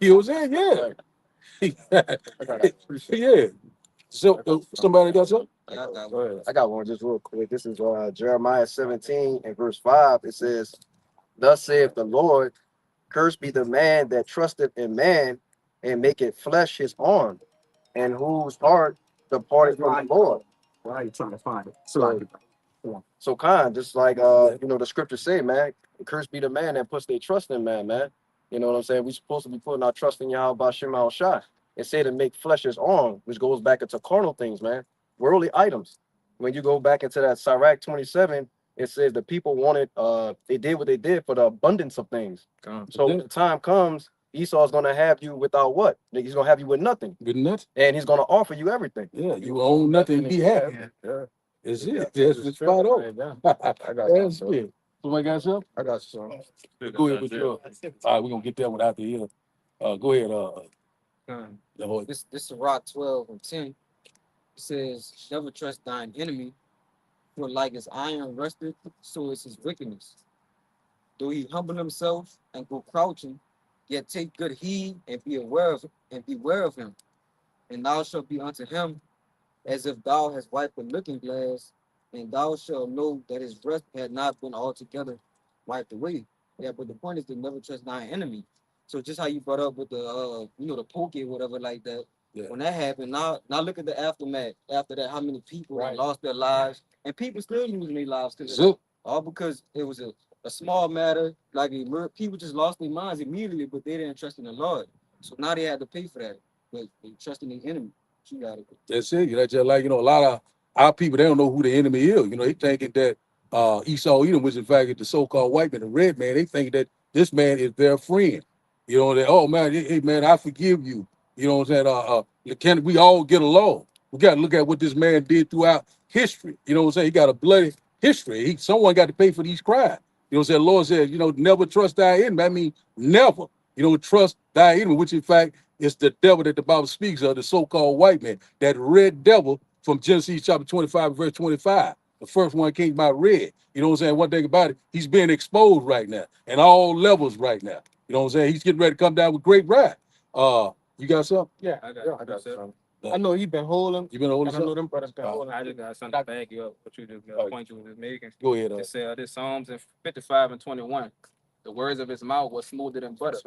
You know what I'm saying? Yeah. Yeah. So somebody got something? I got one just real quick. This is Jeremiah 17 and verse 5. It says, "Thus saith the Lord, cursed be the man that trusteth in man and maketh flesh his arm, and whose heart departed from the Lord." Why are you trying to find it? So just like the scriptures say, man, cursed be the man that puts their trust in man. You know what I'm saying? We're supposed to be putting our trust in Yahweh Ba'ashem Yahweh Shai. It say to make flesh his arm, which goes back into carnal things, man. Worldly items. When you go back into that Sirach 27, it says the people wanted, they did what they did for the abundance of things. So when the time comes, Esau's gonna have you without what? He's gonna have you with nothing. With nothing. And he's gonna offer you everything. Yeah, you own nothing, be happy. Yeah. Is it? That's the spot on. I got That's it. Somebody got something? I got some. Go ahead with your. All right, we're gonna get that one out the here. Go ahead. The whole- This is Rock 12 and 10. It says, never trust thine enemy, for like as iron rusted, so is his wickedness. Though he humble himself and go crouching, yet take good heed and beware of him. And thou shalt be unto him as if thou hast wiped a looking glass, and thou shalt know that his rest had not been altogether wiped away. Yeah, but the point is to never trust thine enemy. So just how you brought up with the the poke or whatever like that. Yeah. When that happened, now look at the aftermath. After that, how many people Right. lost their lives, and people still losing their lives to Zip. all because it was a small matter. Like people just lost their minds immediately, but they didn't trust in the Lord. So now they had to pay for that. But they trust in the enemy. You got it. That's it. That's just like, a lot of our people, they don't know who the enemy is. They thinking that Esau Edom, which in fact is the so-called white man, the red man, they think that this man is their friend. That, oh man, hey man, I forgive you. You know what I'm saying? Can we all get along? We got to look at what this man did throughout history. You know what I'm saying? He got a bloody history. Someone got to pay for these crimes. You know what I'm saying? The Lord said, never trust thy enemy. I mean, never. Trust thy enemy, which in fact is the devil that the Bible speaks of, the so-called white man, that red devil from Genesis chapter 25, verse 25. The first one came by red. You know what I'm saying? One thing about it, he's being exposed right now, at all levels right now. You know what I'm saying? He's getting ready to come down with great wrath. You got something? Yeah, I got some. I know he been holding. You been holding And I know something? them brothers been holding. I just got something to back you up. What you just point you was just making. Go ahead. It said this Psalms in 55 and 21. The words of his mouth were smoother than butter,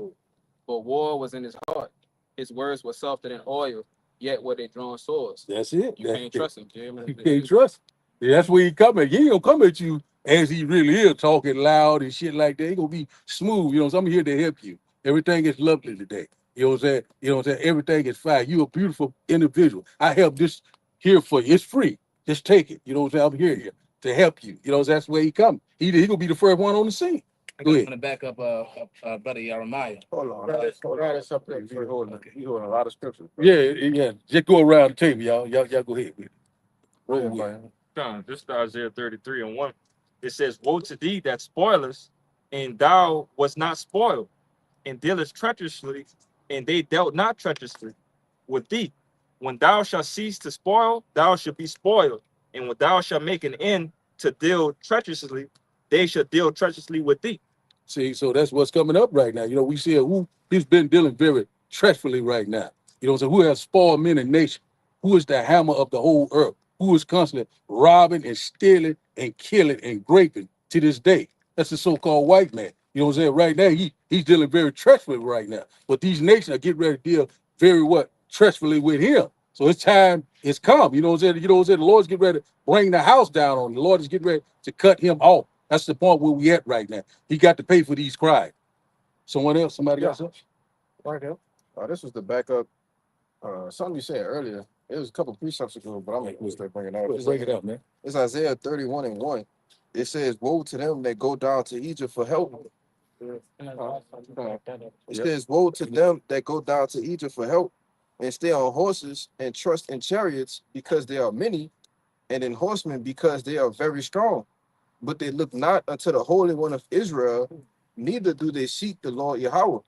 but war was in his heart. His words were softer than oil, yet were they drawn swords. That's it. You can't trust him, Jim. You can't trust him. That's where he coming. He ain't gonna come at you as he really is, talking loud and shit like that. He gonna be smooth. So I'm here to help you. Everything is lovely today. You know what I'm saying? Everything is fine. You a beautiful individual. I help this here for you. It's free. Just take it. You know what I'm saying? I'm here to help you. That's where he coming. He gonna be the first one on the scene. I'm Go ahead. gonna back up brother Jeremiah. Hold on. That's up there. You holding a lot of scriptures. Yeah. Just go around the table, y'all. Y'all go ahead with it. Roll with it. John, this is Isaiah 33 and 1. It says, woe to thee that spoilest, and thou was not spoiled, and dealest treacherously, and they dealt not treacherously with thee. When thou shalt cease to spoil, thou shalt be spoiled. And when thou shalt make an end to deal treacherously, they shall deal treacherously with thee. See, so that's what's coming up right now. We see who he's been dealing very treacherously right now. So who has spoiled men and nation? Who is the hammer of the whole earth? Who is constantly robbing and stealing and killing and raping to this day? That's the so-called white man. You know what I'm saying? Right now, he's dealing very treacherously right now. But these nations are getting ready to deal very treacherously with him. So his time is come. You know what I'm saying? The Lord's getting ready to bring the house down on him. The Lord is getting ready to cut him off. That's the point where we at right now. He got to pay for these crimes. Someone else? Somebody got something? Right here. This was the backup. Something you said earlier. It was a couple precepts ago, but I'm gonna start bringing it out. Bring it up, man. It's Isaiah 31 and 1. It says, woe to them that go down to Egypt for help. It says, woe to them that go down to Egypt for help and stay on horses and trust in chariots because they are many, and in horsemen because they are very strong. But they look not unto the Holy One of Israel, neither do they seek the Lord Yahweh.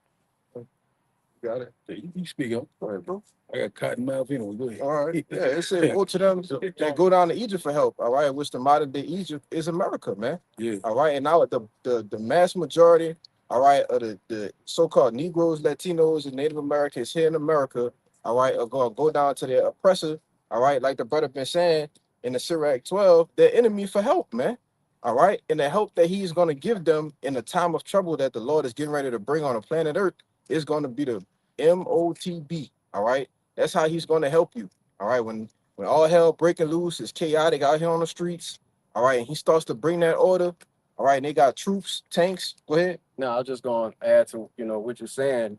Got it. You speak up. All right, bro. I got cotton mouth anyway. Go ahead. All right. Yeah, it says, woe to them that go down to Egypt for help. All right, which the modern day Egypt is America, man. Yeah. All right, and now the mass majority, all right, of the so-called Negroes, Latinos, and Native Americans here in America, all right, are going to go down to their oppressor, all right, like the brother been saying in the Sirach 12, their enemy for help, man. All right, and the help that he's going to give them in the time of trouble that the Lord is getting ready to bring on the planet Earth is going to be the MOTB. All right, that's how he's going to help you. All right, when all hell breaking loose, it's chaotic out here on the streets. All right, and he starts to bring that order. All right, and they got troops, tanks. Go ahead. No, I was just going to add to, what you're saying.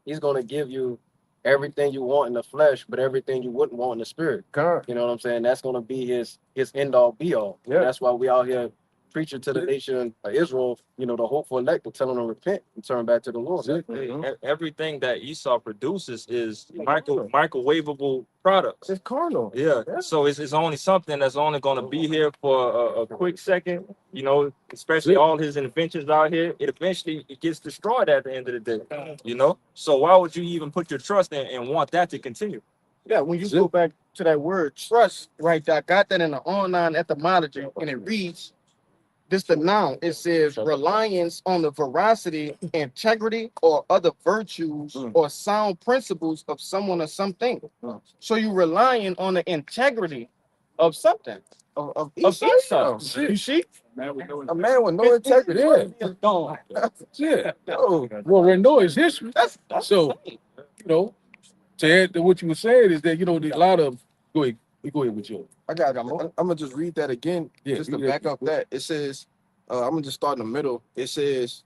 He's going to give you everything you want in the flesh, but everything you wouldn't want in the spirit. Correct. You know what I'm saying? That's going to be his end all be all. Yeah. That's why we out here preaching to the nation of Israel, you know, the hopeful elect, and telling them to repent and turn back to the Lord. Everything that Esau produces is microwavable products. It's carnal. Yeah. So it's only something that's only going to be here for a quick second. You know, especially all his inventions out here. It gets destroyed at the end of the day. You know. So why would you even put your trust in and want that to continue? Yeah, when you go back to that word trust, right there, I got that in the online etymology, and it reads, this the noun. It says reliance on the veracity, integrity, or other virtues or sound principles of someone or something. So you relying on the integrity of something, of Esau. You see? A man with no integrity. Yeah. Well, we know it's history. That's So, you know, to add to what you were saying is that, you know, a lot of, go ahead with you. I got. I'm gonna just read that again, Yeah, just to read that. back up that. It says, I'm gonna just start in the middle. It says,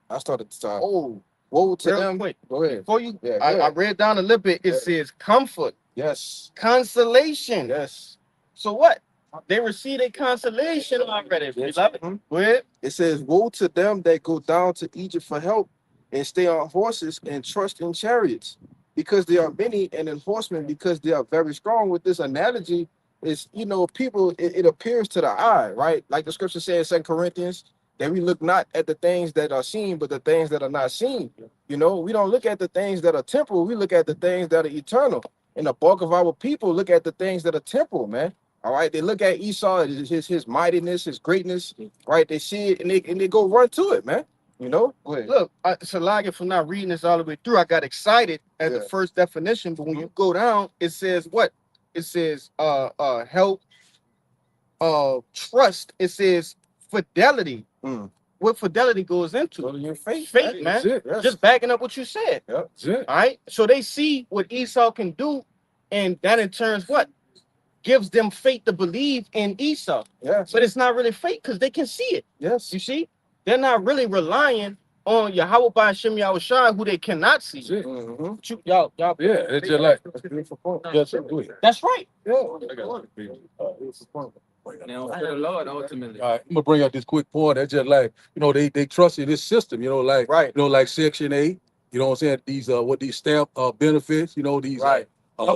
I started to start. oh, Woe to real them. quick. Go ahead. Before you, Yeah, go I ahead. read down a little bit. It Yeah. says comfort, Yes. consolation. Yes. So what? They received a consolation already. Beloved. Mhm. Go ahead. It says, woe to them that go down to Egypt for help and stay on horses and trust in chariots, because they are many, and in horsemen because they are very strong. With this analogy, is, you know, people, it appears to the eye, right? Like the scripture says in 2 Corinthians, that we look not at the things that are seen, but the things that are not seen. You know, we don't look at the things that are temporal, we look at the things that are eternal. And the bulk of our people look at the things that are temporal, man. All right, they look at Esau, his mightiness, his greatness, right? They see it and they go run to it, man. You know, go ahead. Look, Salaga, for not reading this all the way through, I got excited at the Yeah. first definition, but when you go down, it says what? It says help, trust. It says fidelity. Mm. What fidelity goes into? Go to your faith, Faith, man. That's it. Yes. Just backing up what you said. That's it. All right. So they see what Esau can do, and that in turn what? Gives them faith to believe in Esau. Yes. But it's not really faith because they can see it. Yes. You see? They're not really relying on Yahweh by Hashem Yahushua, who they cannot see. That's it. Mhm. But y'all, Yeah, it's just like, That's a beautiful point. yes, sir, go ahead. that's right. Now, for the Lord, ultimately. All right, I'm gonna bring out this quick point. That's just like, you know, they trust in this system, you know, like, Right. you know, like Section 8, you know what I'm saying? These what these stamp benefits, you know, these Right.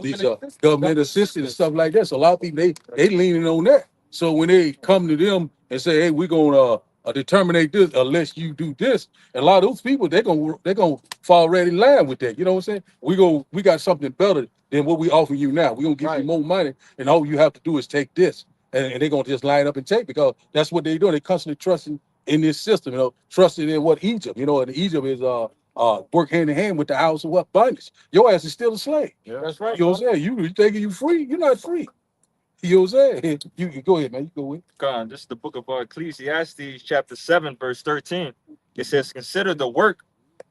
these government assistance and stuff like that. So a lot of people they leaning on that. So when they come to them and say, hey, we're gonna determinate this unless you do this, and a lot of those people they're gonna fall right in line with that. You know what I'm saying? We got something better than what we offer you now. We're gonna give you Right. more money, and all you have to do is take this. And they're gonna just line up and take, because that's what they're doing. They're constantly trusting in this system, you know, trusting in what Egypt, you know, and Egypt is work hand in hand with the house of what bondage. Your ass is still a slave. Yeah. That's right. You know what I'm saying? You thinking you free? You're not free. You know what I'm saying? You go ahead, man. You go with. God, this is the book of Ecclesiastes, chapter 7, verse 13. It says, consider the work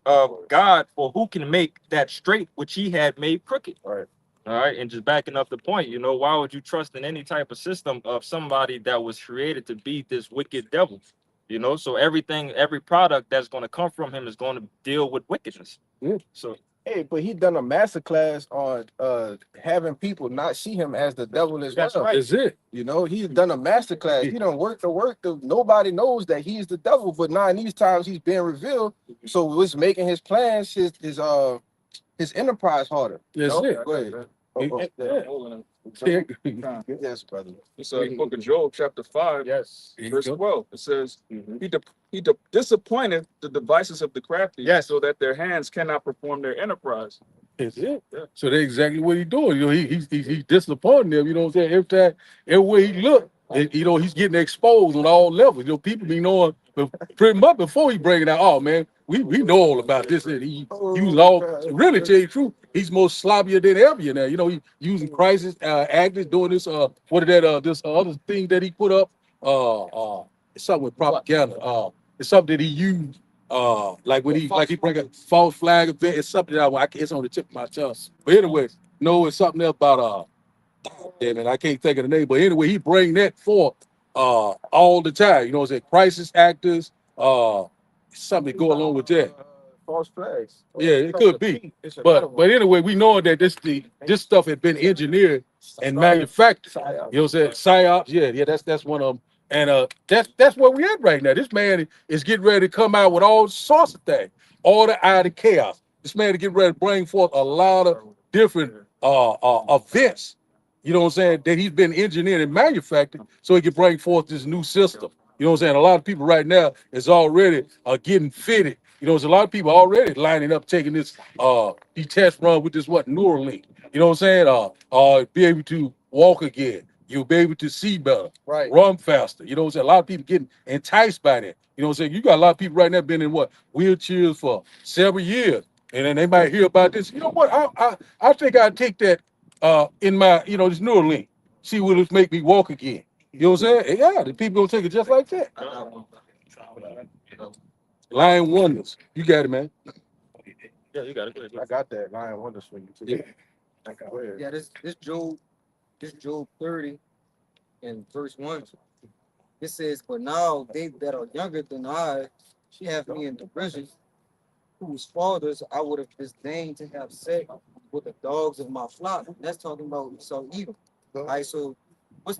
of God, for who can make that straight which he had made crooked. Right. All right. And just backing up the point, you know, why would you trust in any type of system of somebody that was created to be this wicked devil? You know, so every product that's going to come from him is going to deal with wickedness. Yeah. So Hey, but he done a master class on having people not see him as the devil as That's well. right. That's it. You know, he's done a master class. He done worked the work. Nobody knows that he's the devil, but now in these times he's being revealed. So it's making his plans, his enterprise harder. you That's know? it. Go ahead. Yes, brother. It's the book of Job, chapter 5, Yes. verse 12. It says, Mhm. he disappointed the devices of the crafty, Yes. so that their hands cannot perform their enterprise. That's it. So that's exactly what he's doing. You know, he's disappointing them. You know what I'm saying? Everywhere he look, you know, he's getting exposed on all levels. You know, people be knowing pretty much before he bring it out. Oh man, we know all about this. And he was all really tell you the truth. He's more sloppier than ever. You know, he using crisis actors doing this. What is that? This other thing that he put up. It's something with propaganda. It's something that he used. Like when he bring a false flag event. It's something that it's on the tip of my tongue. But anyway, no, it's something else about damn it, I can't think of the name. But anyway, he bring that forth all the time. You know, it's crisis actors. Something go along with that. False flags. Yeah, it could be. But anyway, we know that this stuff had been engineered and manufactured. You know what I'm saying? PSYOPs, yeah, that's one of them. And that's where we at right now. This man is getting ready to come out with all sorts of things, order out of chaos. This man is getting ready to bring forth a lot of different events, you know what I'm saying, that he's been engineered and manufactured so he can bring forth this new system. You know what I'm saying? A lot of people right now is already getting fitted. You know, there's a lot of people already lining up, taking this the test run with this Neuralink. You know what I'm saying? Be able to walk again. You'll be able to see better, Right. run faster. You know what I'm saying? A lot of people getting enticed by that. You know what I'm saying? You got a lot of people right now been in wheelchairs for several years, and then they might hear about this. You know what? I think I'd take that in my this Neuralink. See will it make me walk again? You know what I'm saying? Yeah, the people gonna take it just like that. Lying wonders. You got it, man. Yeah, you got it. I got that. Lion wonders for you too. Yeah. Go ahead. Yeah, this Job 30 and verse 1. It says, "But now they that are younger than I, she have me in derision, whose fathers I would have disdained to have set with the dogs of my flock." That's talking about Esau Edom. All right, so what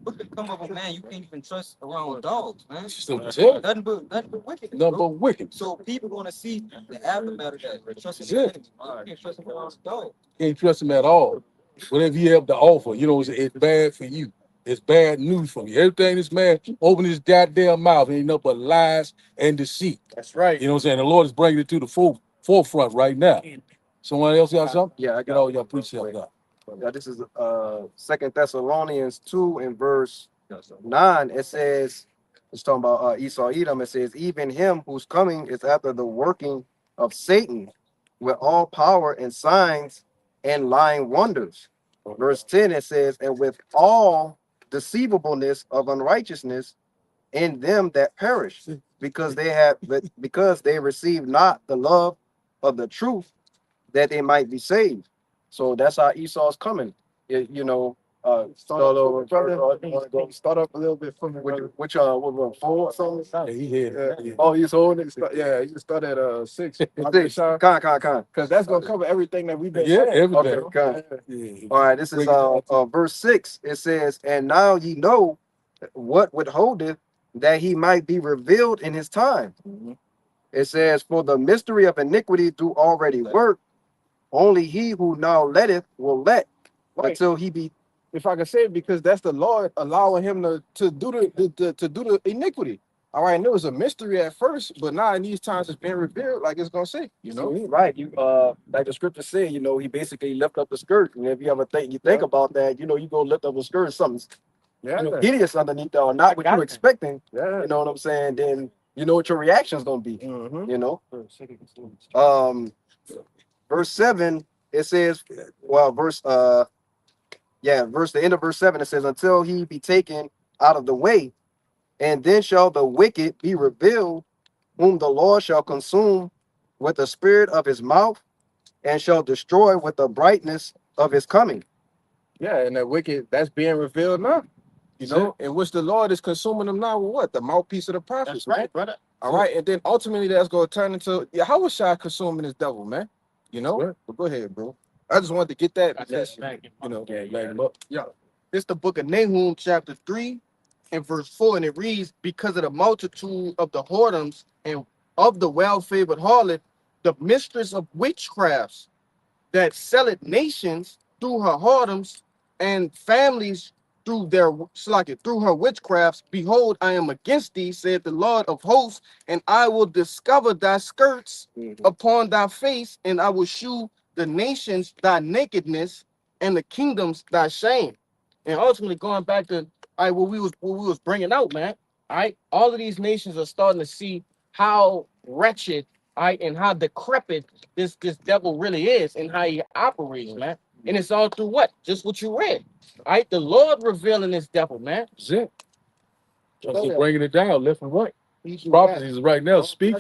could come of a man you can't even trust around dogs, man? Nothing but wickedness, Nothing bro. but wicked. So people gonna see the aftermath of that. They're trusting Yeah. the enemy. You can't trust them around dogs. Can't trust him at all. Whatever he have to offer, it's bad for you. It's bad news for you. Everything this man open his goddamn mouth ain't nothing but lies and deceit. That's right. You know what I'm saying? The Lord is bringing it to the forefront right now. Someone else got something? Yeah, I Get got all your precept up. Yeah, this is 2 Thessalonians 2 and verse 9. It says, it's talking about Esau Edom. It says, even him whose coming is after the working of Satan with all power and signs and lying wonders. Verse 10, it says, and with all deceivableness of unrighteousness in them that perish, because they receive not the love of the truth, that they might be saved. So that's how Esau's coming. Start up a little bit from which what 4 or something? Yeah, he had it. Oh, he's holding it. Yeah, you can start at 6. Con. Because that's gonna cover everything that we've been Yeah, saying. everything. Okay, con. Yeah. All right, this is verse 6. It says, and now ye know what withholdeth, that he might be revealed in his time. It says, for the mystery of iniquity do already work. Only he who now letteth will let until he be. If I can say it, because that's the Lord allowing him to do the iniquity. All right, and it was a mystery at first, but now in these times it's being revealed, like it's gonna say, Right. You like the scripture said, he basically lift up the skirt. And if you ever think about that, you go lift up the skirt, something's hideous underneath there, or not what you're expecting. Yeah. You know what I'm saying? Then you know what your reaction is gonna be. Verse 7, it says, the end of verse 7, it says, until he be taken out of the way, and then shall the wicked be revealed, whom the Lord shall consume with the spirit of his mouth, and shall destroy with the brightness of his coming. Yeah, and that wicked, that's being revealed now. In which the Lord is consuming them now with what? The mouthpiece of the prophets. That's right, brother. All right, and then ultimately that's gonna turn into Yahushua consuming this devil, man. But go ahead, bro. I just wanted to get that because back him up. Yeah. It's the book of Nahum, chapter 3 and verse 4, and it reads, because of the multitude of the whoredoms and of the well-favored harlot, the mistress of witchcrafts that selleth nations through her whoredoms and families through her witchcrafts. Behold, I am against thee, said the Lord of hosts, and I will discover thy skirts upon thy face, and I will shew the nations thy nakedness and the kingdoms thy shame. And ultimately, going back to what we was bringing out, man. All of these nations are starting to see how wretched, and how decrepit this devil really is, and how he operates, man. And it's all through what? Just what you read. The Lord revealing this devil, man. That's it. Just bringing it down left and right. Prophecies right now speak.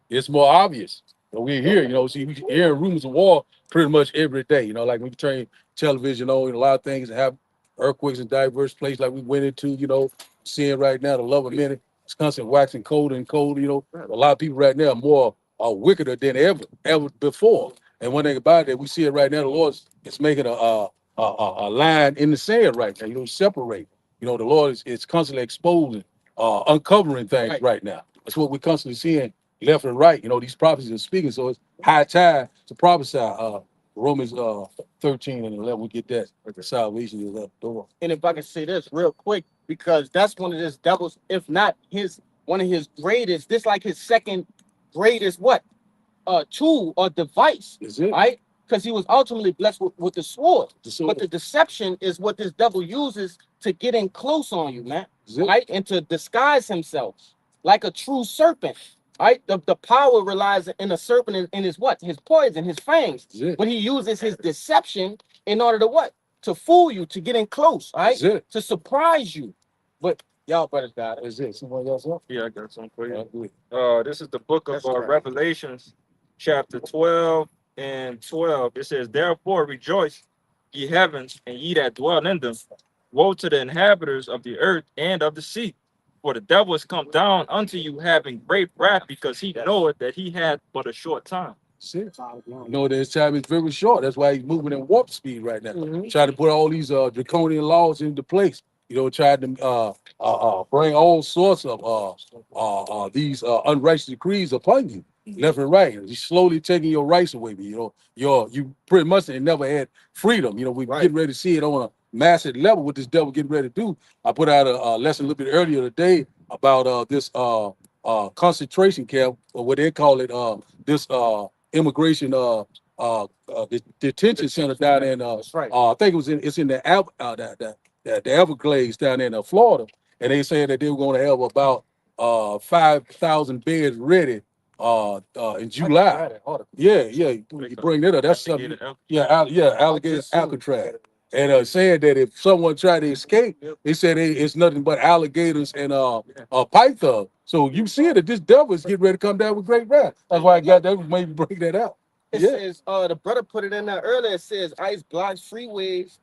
It's more obvious. We're here, we hear rumors of war pretty much every day. Like we turn television on, a lot of things have earthquakes in diverse places like we went into, seeing right now the love of many. Wisconsin waxing colder and colder, A lot of people right now are wickeder than ever before. And one thing about it, we see it right now, the Lord is making a line in the sand right now, separate. You know, the Lord is constantly exposing, uncovering things right now. That's what we're constantly seeing left and right. You know, these prophecies are speaking, so it's high time to prophesy. Romans 13 and 11, we get that the salvation is at the door. And if I can say this real quick, because that's one of this devil's, if not one of his greatest, this like his second greatest tool or device, Is it? right? Because he was ultimately blessed with the sword. The sword. But the deception is what this devil uses to get in close on you, man. Is it? Right? And to disguise himself like a true serpent. Right? The power relies in a serpent in his what? His poison, his fangs. Is it? But he uses his deception in order to what? To fool you, to get in close, right? Is it? To surprise you. But y'all brothers got it. Is it? Somebody else up? Yeah, I got something for you. Good. This is the book of That's right. Revelations, chapter 12 and 12. It says, therefore rejoice, ye heavens, and ye that dwell in them. Woe to the inhabitants of the earth and of the sea. For the devil is come down unto you, having great wrath, because he knoweth that he had but a short time. You know, this time is very short. That's why he's moving in warp speed right now. Mhm. Trying to put all these draconian laws into place. You know, trying to bring all sorts of these unrighteous decrees upon you, left and right. He's slowly taking your rights away. You know, you pretty much never had freedom. You know, we're getting ready to see it on a massive level. What this devil getting ready to do. I put out a lesson a little bit earlier today about this concentration camp, or what they call it, this immigration detention center down in I think it's in the Everglades down in Florida, and they said that they were going to have about 5,000 beds ready in July. Yeah, you bring that up. That's something. Alligator Alcatraz. And said that if someone tried to escape, they said it's nothing but alligators and python. So you see that this devil is getting ready to come down with great wrath. That's why I got that. Maybe break that out. It says, the brother put it in there earlier. It says, ICE blocks freeways,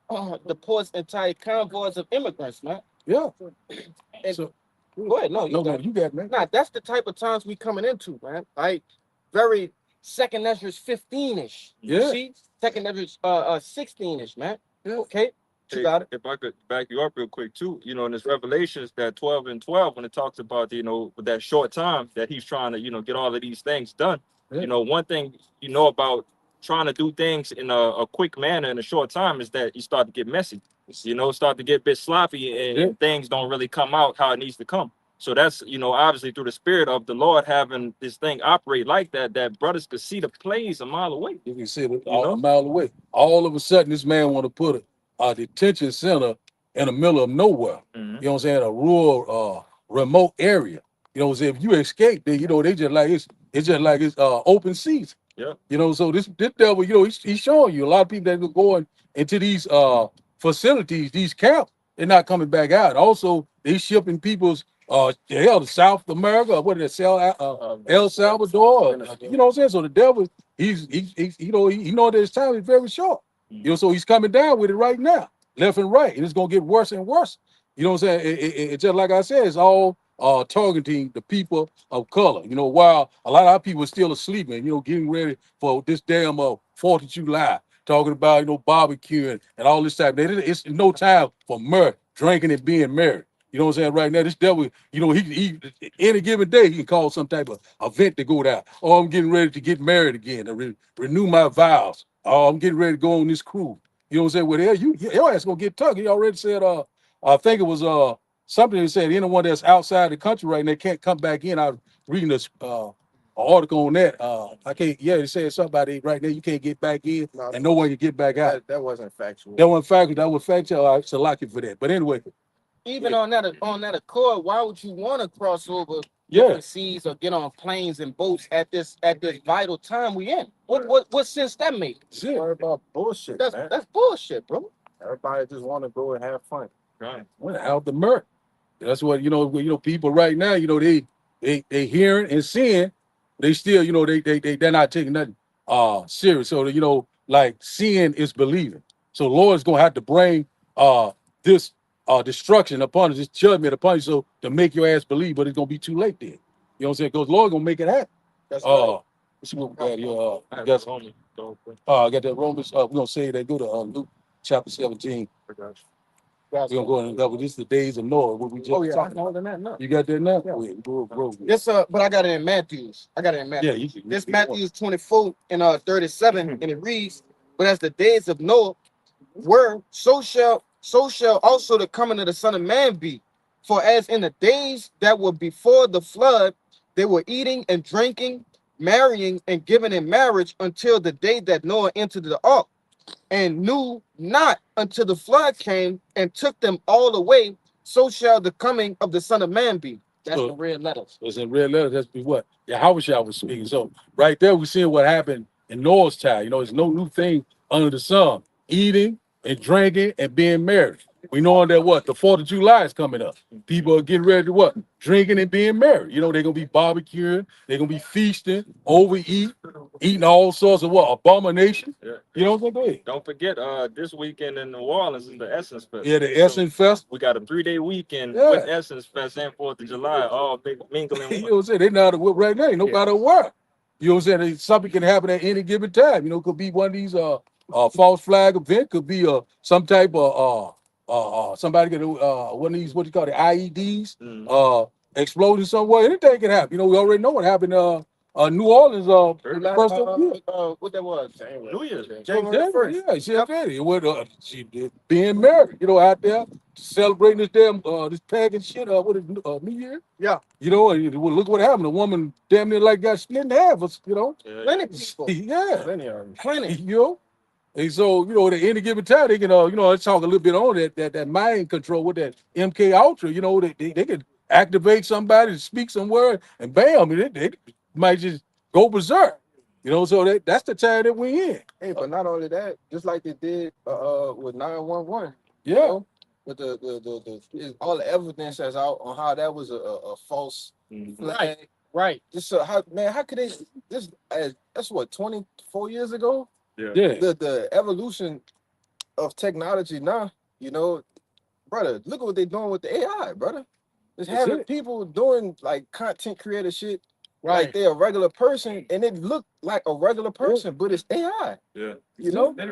deports entire convoys of immigrants, man. Yeah. And So go ahead, no, you got it, man. Nah, that's the type of times we coming into, man. Right? Very second Ezra's 15-ish. You Yeah. see? Second Ezra's 16-ish, man. Yeah. Okay. You got it. If I could back you up real quick too, you know, in this Revelations, that 12 and 12, when it talks about, you know, with that short time that he's trying to, you know, get all of these things done. Yeah. You know, one thing you know about trying to do things in a quick manner in a short time is that you start to get messy. You know, start to get a bit sloppy, and things don't really come out how it needs to come. So that's, you know, obviously through the spirit of the Lord having this thing operate like that, that brothers could see the plays a mile away. You can see it a mile away. All of a sudden, this man want to put a detention center in the middle of nowhere. Mhm. You know what I'm saying? A rural, remote area. You know what I'm saying? If you escape, then you know they just like it's just like it's open season. Yeah. You know, so this devil, you know, he's showing you a lot of people that are going into these facilities, these camps, they're not coming back out. Also, they shipping people's to South America, what did it sell? El Salvador. You know what I'm saying? So the devil, he know that his time is very short. You know, so he's coming down with it right now, left and right, and it's gonna get worse and worse. You know what I'm saying? It just like I said, it's all targeting the people of color. You know, while a lot of our people are still asleep and getting ready for this damn 4th of July, talking about barbecuing and all this type. It's no time for mirth, drinking and being married. You know what I'm saying? Right now, this devil, he any given day he can call some type of event to go down. Oh, I'm getting ready to get married again, to renew my vows. Oh, I'm getting ready to go on this cruise. You know what I'm saying? Well, your ass gonna get tugged. He already said, I think it was something that said anyone that's outside the country right now can't come back in. I was reading this article on that. I can't. Yeah, it said something about it right now. You can't get back in, and no one can get back out. That wasn't factual. That wasn't factual. That was factual. I should like it for that. But anyway. Even on that accord, why would you want to cross over Yeah. different seas or get on planes and boats at this vital time we in? What sense that make? Don't worry about bullshit, man. That's bullshit, bro. Everybody just want to go and have fun. Right. Out the murk. That's what people right now. They hearing and seeing. They still they're not taking nothing serious. So like seeing is believing. So the Lord's gonna have to bring this destruction upon us, this judgment upon you, so to make your ass believe, but it's gonna be too late then. You know what I'm saying? Because the Lord gonna make it happen. That's right. Let's see what we got here. I I got got that Romans. We're gonna say that. Go to Luke chapter 17. We're gonna go in double. This is the days of Noah. What we just Oh yeah, talked I about. know that now. You got that now? Yeah. Wait, bro. This but I got it in Matthews. I got it in Matthews. Yeah, you can. This Matthews 24 and 37, and it reads, "But as the days of Noah were, so shall also the coming of the Son of Man be. For as in the days that were before the flood, they were eating and drinking, marrying and giving in marriage until the day that Noah entered the ark, and knew not until the flood came and took them all away. So shall the coming of the Son of Man be." That's So- the red letters. It's in red letters. That's be what Yahushua was speaking. So right there, we seeing what happened in Noah's time. You know, it's no new thing under the sun. Eating and drinking and being married. We know that what the 4th of July is coming up. People are getting ready to what? Drinking and being married. You know, they're gonna be barbecuing, they're gonna be feasting, overeat, eating all sorts of what abomination. Yeah. You know what I'm saying? Don't forget, this weekend in New Orleans is the Essence Fest. Yeah, the So Essence Fest. we got a 3-day weekend Yeah. with Essence Fest and 4th of July, all big mingling. You know what I'm saying? They know how to whip right now. Ain't nobody at work. You know what I'm saying? Something can happen at any given time. You know, it could be one of these false flag event, could be some type of somebody get one of these what you call the IEDs exploding somewhere. Anything can happen. You know, we already know what happened New Orleans first of the year. What that was? New Year's. January Yeah, 1st. yeah, she did it. With she did being married, you know, out there celebrating this damn this pagan shit. What is New Year? Yeah. You know, and look what happened. The woman damn near like got split in half. You know. Plenty of people. Yeah. Plenty. You know. And so, you know, at any given time, they can, you know, let's talk a little bit on that mind control with that MK Ultra. You know, they can activate somebody to speak some word, and bam, they might just go berserk. You know, so that's the time that we're in. Hey, but not only that, just like they did with 911. Yeah. You know, with the all the evidence that's out on how that was a false flag. Right. Just how could they this that's what 24 years ago? Yeah. The evolution of technology now, you know, brother, look at what they're doing with the AI, brother. It's That's having it. people doing like content creator shit, Right. like they're a regular person, and it look like a regular person, but it's AI. Yeah. You know, That's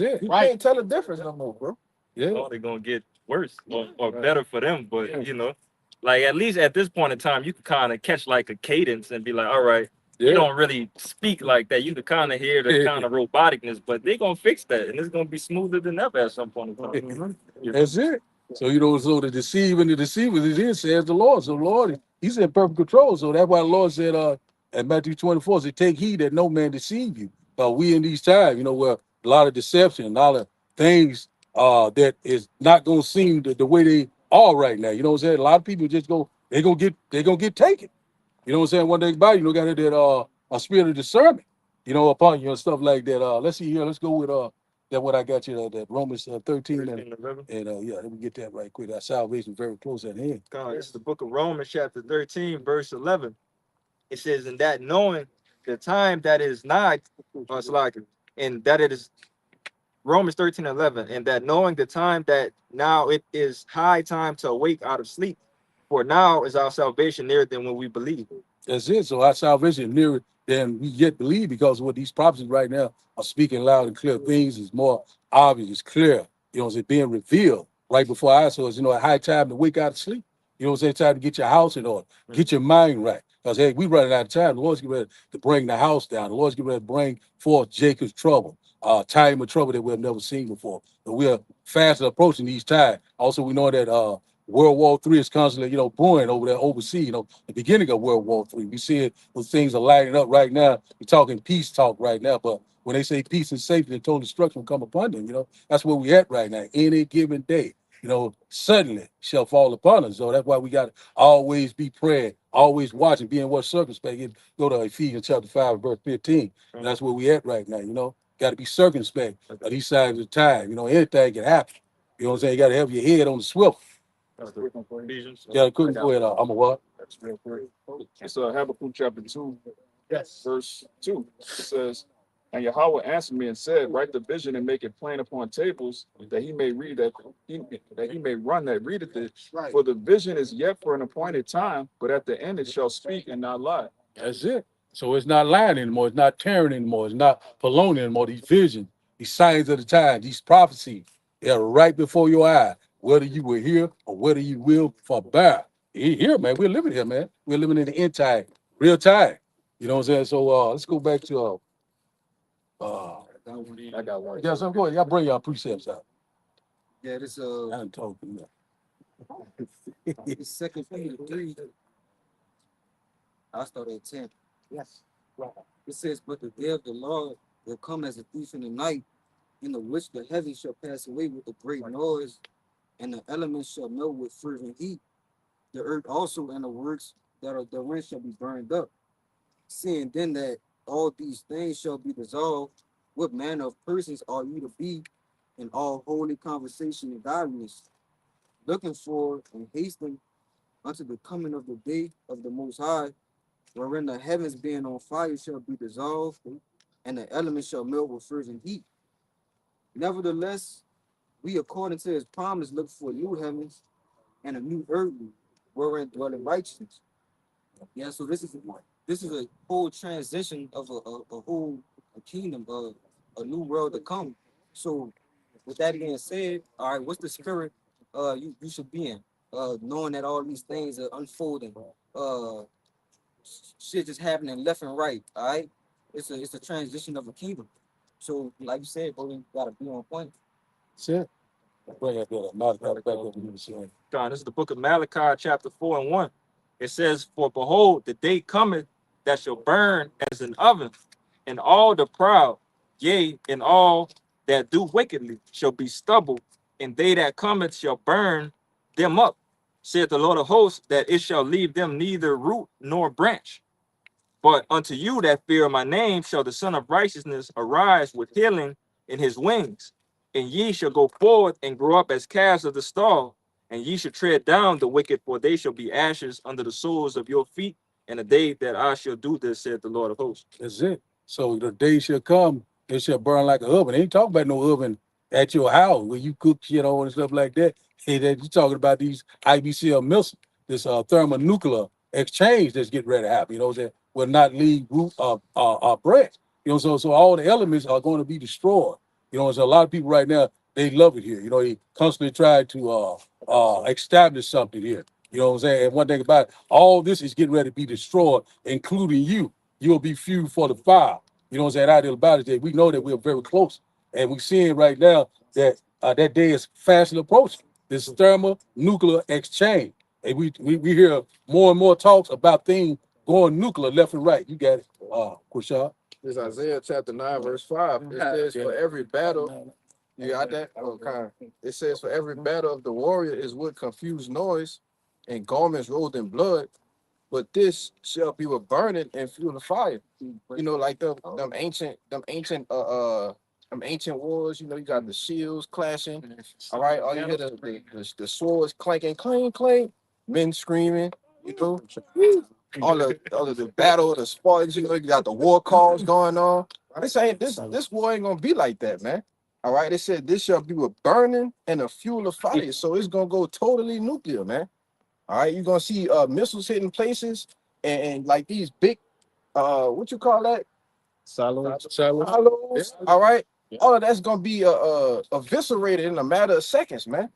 it. you can't tell the difference no more, bro. Yeah. Oh, they're gonna get worse or better for them. But you know, like at least at this point in time, you can kind of catch like a cadence and be like, all right, you Yeah. don't really speak like that. You can kind of hear the kind of roboticness, but they're gonna fix that, and it's gonna be smoother than ever at some point in time. That's it. So, you know, so the deceiver and the deceivers is in, says the Lord. So the Lord, he's in perfect control. So that's why the Lord said at Matthew 24, said, take heed that no man deceive you. But we in these times, you know, where a lot of deception, a lot of things that is not gonna seem the way they are right now. You know what I'm saying? A lot of people just they're gonna get taken. You know what I'm saying? One day by, you know, got that a spirit of discernment, you know, upon you and stuff like that. Let's see here, let's go with that what I got you, that Romans 13 and 11. yeah, let me get that right quick. Our salvation very close at hand. God, it's the book of Romans, chapter 13, verse 11. It says, "In that knowing the time that is nigh, and that it is Romans 13, 11, and that knowing the time that now it is high time to awake out of sleep, for now is our salvation nearer than when we believe." That's it. So our salvation is nearer than we yet believe, because what these prophecies right now are speaking loud and clear. Things is more obvious, it's clear. You know, it's being revealed right before our eyes. So it's, you know, a high time to wake out of sleep. You know what I'm saying? Time to get your house in order, get your mind right. Because hey, we running out of time. The Lord's getting ready to bring the house down. The Lord's getting ready to bring forth Jacob's trouble, time of trouble that we've never seen before. But we are fast approaching these times. Also, we know that World War III is constantly, you know, brewing over there overseas. You know, the beginning of World War III. We see it, those things are lighting up right now. We're talking peace talk right now. But when they say peace and safety and total destruction will come upon them, you know, that's where we at right now. Any given day, you know, suddenly shall fall upon us. So that's why we got to always be praying, always watching, being what circumspect. Go to Ephesians chapter 5, verse 15. And that's where we at right now, you know. Got to be circumspect at these sides of the time. You know, anything can happen. You know what I'm saying? You got to have your head on the swivel. Ephesians. Yeah, couldn't go ahead. I'm a what? That's real quick. It's Habakkuk chapter 2, verse 2. It says, "And Yahweh answered me and said, write the vision and make it plain upon tables, that he may read that he may run that readeth it. For the vision is yet for an appointed time, but at the end it shall speak and not lie." That's it. So it's not lying anymore. It's not tearing anymore. It's not polonium anymore. These visions, these signs of the time, these prophecies, Yeah, right before your eye, whether you were here or whether you will forbear. Here, man, we're living here, man. We're living in the end time, real time. You know what I'm saying? So let's go back to I got one. yeah, so go ahead. Y'all bring y'all precepts out. Yeah, this I done told you. this Second Peter 3. I'll start at 10. Yes. It says, but the day of the Lord will come as a thief in the night, in the which the heavens shall pass away with a great noise, and the elements shall melt with fervent heat. The earth also and the works that are therein shall be burned up. Seeing then that all these things shall be dissolved, what manner of persons are you to be in all holy conversation and godliness, looking for and hastening unto the coming of the day of the Most High, wherein the heavens being on fire shall be dissolved, and the elements shall melt with fervent heat. Nevertheless, we according to his promise look for new heavens and a new earth, wherein dwelling righteousness. Yeah, so this is a whole transition of a whole kingdom of a new world to come. So with that being said, all right, what's the spirit you should be in? Knowing that all these things are unfolding, shit just happening left and right. All right, it's a transition of a kingdom. So like you said, bro, you gotta be on point. See it? Bring it there. Not back up what you were saying. God, this is the book of Malachi, chapter 4 and 1. It says, for behold, the day cometh that shall burn as an oven, and all the proud, yea, and all that do wickedly shall be stubble, and they that cometh shall burn them up, saith the Lord of hosts, that it shall leave them neither root nor branch. But unto you that fear my name shall the Son of Righteousness arise with healing in his wings, and ye shall go forth and grow up as calves of the stall, and ye shall tread down the wicked, for they shall be ashes under the soles of your feet, in the day that I shall do this, saith the Lord of hosts. That's it. So the day shall come, it shall burn like a oven. Ain't talking about no oven at your house where you cook shit on and stuff like that. Hey, that you talking about these IBCL missiles, this thermonuclear exchange that's getting ready to happen. You know what I'm saying? Will not leave root branch. You know, so all the elements are going to be destroyed. You know, so a lot of people right now, they love it here. You know, they constantly try to establish something here. You know what I'm saying? And one thing about it, all this is getting ready to be destroyed, including you. You'll be few for the fire. You know what I'm saying? Idea about it, that we know that we're very close. And we're seeing right now that that day is fast approaching. This thermonuclear exchange. And we hear more and more talks about things going nuclear left and right. You got it, Kushar. This is Isaiah chapter 9, verse 5. It says, for every battle, you got that? Okay. It says, for every battle of the warrior is with confused noise and garments rolled in blood, but this shall be with burning and fuel of fire. You know, like them ancient wars, you know, you got the shields clashing. All right, all you hear the swords clanking, clang, clang, men screaming, you know. All of the battle, the spoils, you know, you got the war calls going on. This war ain't gonna be like that, man. All right, it said this shall be with burning and a fuel of fire. So it's gonna go totally nuclear, man. All right, you're gonna see missiles hitting places and like these big what you call that? Silos. All right. All of that's gonna be eviscerated in a matter of seconds, man.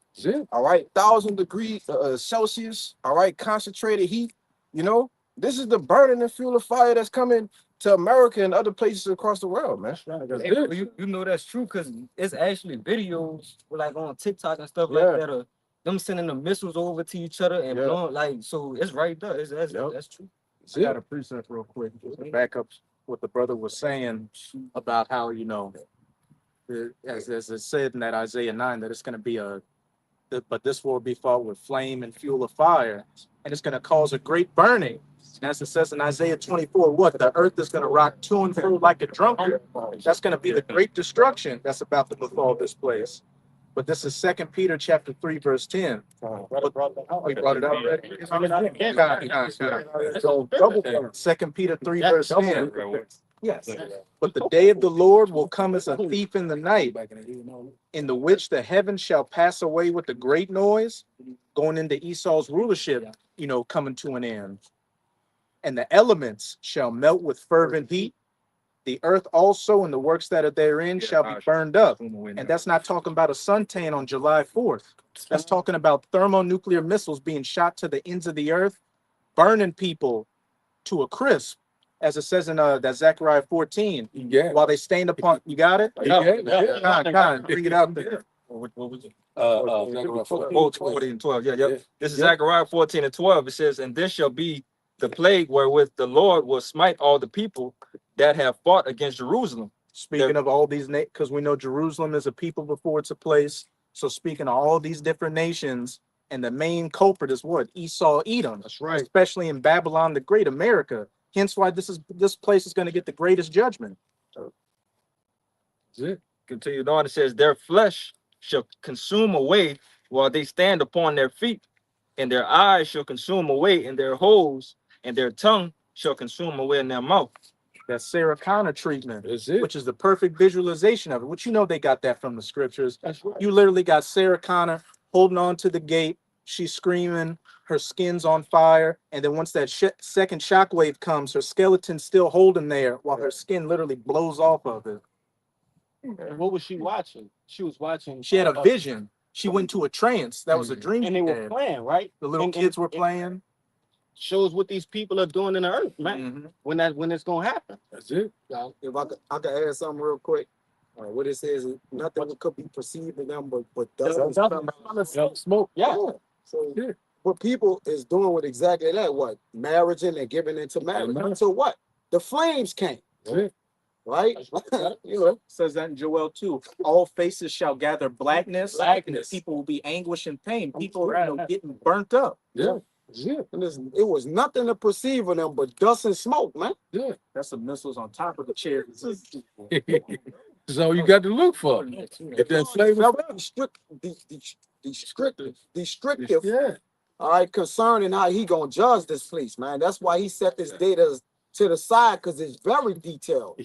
All right, 1,000 degrees Celsius. All right, concentrated heat. You know, this is the burning and fuel of fire that's coming to America and other places across the world, man. Hey, you know that's true because it's actually videos like on TikTok and stuff like that of them sending the missiles over to each other and blowing like so it's right there. That's true. I got a precept real quick to back up what the brother was saying about how, you know, as it said in that Isaiah 9, that it's going to be but this will be fought with flame and fuel of fire, and it's going to cause a great burning. And as it says in Isaiah 24, what? The earth is going to rock to and fro like a drunkard. That's going to be the great destruction that's about to befall this place. But this is 2 Peter chapter 3, verse 10. Oh, you brought it up already? So, 2 Peter 3, verse 10. Yes. But the day of the Lord will come as a thief in the night, in the which the heavens shall pass away with a great noise, going into Esau's rulership, you know, coming to an end. And the elements shall melt with fervent heat. the earth also and the works that are therein shall be burned up. And that's not talking about a suntan on July 4th. That's talking about thermonuclear missiles being shot to the ends of the earth, burning people to a crisp, as it says in that Zechariah 14. Yeah. While they stand upon, you got it? Yeah. Bring it out there. What was it? Zechariah 14 and 12. Yeah, Yeah. This is Yeah. Zechariah 14 and 12. It says, and this shall be the plague wherewith the Lord will smite all the people that have fought against Jerusalem. Speaking of all these, because we know Jerusalem is a people before it's a place. So speaking of all these different nations, and the main culprit is what? Esau, Edom. That's right. Especially in Babylon, the Great, America. Hence why this place is going to get the greatest judgment. That's it. Continued on, it says, their flesh shall consume away while they stand upon their feet, and their eyes shall consume away in their holes, and their tongue shall consume away in their mouth. That Sarah Connor treatment, That's it. which is the perfect visualization of it. Which they got that from the scriptures. That's right. You literally got Sarah Connor holding on to the gate. She's screaming, her skin's on fire. And then once that second shockwave comes, her skeleton's still holding there while her skin literally blows off of it. What was she watching? She was watching. She had a vision. She went to a trance. That was a dream. And they were playing, right? The little kids were playing. Shows what these people are doing in the earth, man. Mhm. When it's gonna happen. That's it. Now, if I could add something real quick. What it says is nothing could be perceived in them but dust and Smoke. Yeah. So Yeah. what people is doing with exactly that, what? Marriaging and giving into marriage. So what? The flames came, That's it. right? You know, Says that in Joel 2. All faces shall gather blackness. Blackness. People will be anguish and pain. People getting burnt up. Yeah. That's it. and it was nothing to perceive in them but dust and smoke, man. Yeah. That's the missiles on top of the chariots. That's all you got to look for. If that flavor. Descriptive, Yeah. all right, concerning how he gonna judge this place, man. That's why he set this data to the side, because it's very detailed,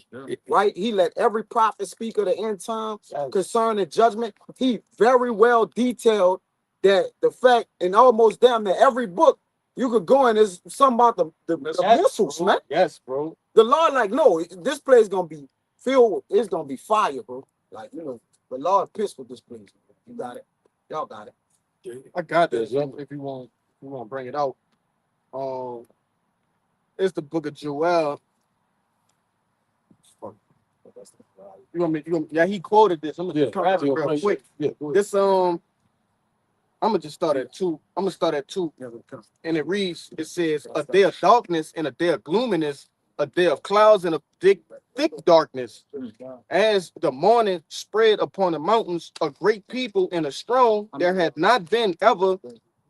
right? He let every prophet speak of the end time concerning judgment. He very well detailed that the fact in almost damn near every book you could go in is something about the missiles, man. Yes, bro. The Lord, like, no, this place gonna be filled with, it's gonna be fire, bro. Like, the Lord pissed with this place. You got it. Y'all got it. I got this. If you want to bring it out. It's the book of Joel. Yeah, he quoted this. I'm gonna grab it real quick. Yeah. This I'm gonna just start at 2. I'm gonna start at 2. And it reads, it says, a day of darkness and a day of gloominess, a day of clouds and a thick darkness. As the morning spread upon the mountains, a great people and a strong, there had not been ever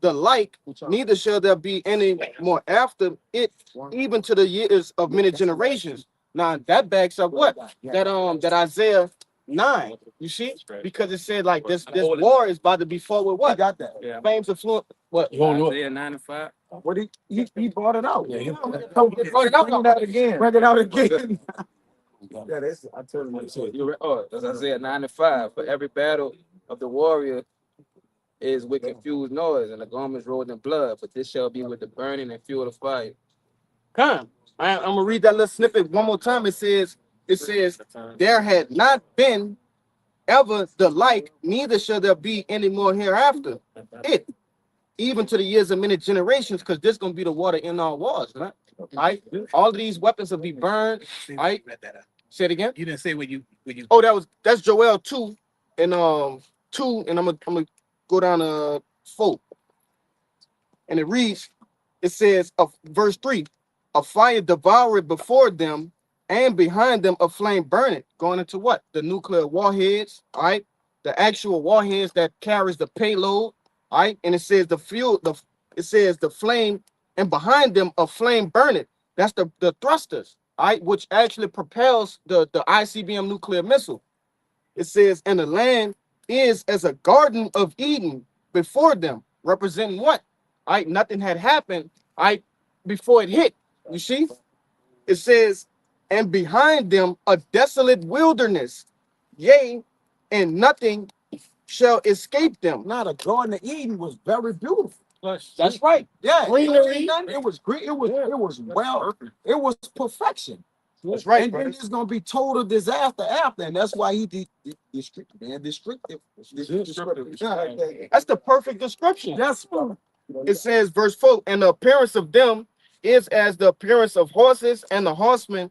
the like, neither shall there be any more after it, even to the years of many generations. Now that backs up what? That Isaiah 9, you see? Because it said like this war is about to be fought with what? Got that. Yeah. Flames of fluent. What? You want to look? Isaiah 9 and 5. What he brought it out. Yeah. Bring it out again. Bring it out again. Yeah, that's, I tell you. That's Isaiah 9 and 5. For every battle of the warrior is with confused noise, and the garments rolled in blood, but this shall be with the burning and fuel of fire. Come. I'm gonna read that little snippet one more time. It says, there had not been ever the like, neither shall there be any more hereafter. It, even to the years of many generations, because this gonna be the water in our walls, right? Right? All of these weapons will be burned. Right? Say it again. You didn't say when you. Oh, that's Joel 2 and 2, and I'm gonna go down to 4. And it reads, it says of verse 3, a fire devoured before them, and behind them a flame burning. Going into what? The nuclear warheads, all right? The actual warheads that carries the payload, all right? And it says it says the flame, and behind them a flame burning. That's the thrusters, all right, which actually propels the ICBM nuclear missile. It says, and the land is as a garden of Eden before them, representing what? All right, nothing had happened, all right, before it hit. You see? It says, and behind them a desolate wilderness, yea, and nothing shall escape them. Now the Garden of Eden was very beautiful. That's right. Yeah, Greenery. it was great. It was well. It was perfection. That's right, And then brother. there's gonna be total disaster after, and that's why he descriptive. That's the perfect description. That's what It says, verse 4, and the appearance of them is as the appearance of horses, and the horsemen,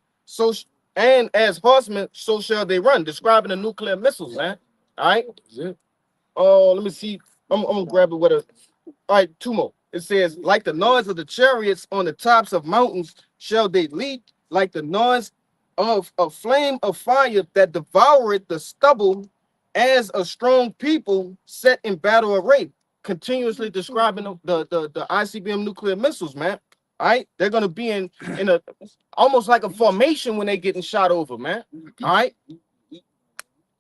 and as horsemen, so shall they run, describing the nuclear missiles, man. All right. Oh, let me see. I'm gonna grab it with a. All right, two more. It says, like the noise of the chariots on the tops of mountains shall they leap, like the noise of a flame of fire that devoureth the stubble, as a strong people set in battle array. Continuously describing the ICBM nuclear missiles, man. All right, they're gonna be in a almost like a formation when they getting shot over, man. All right.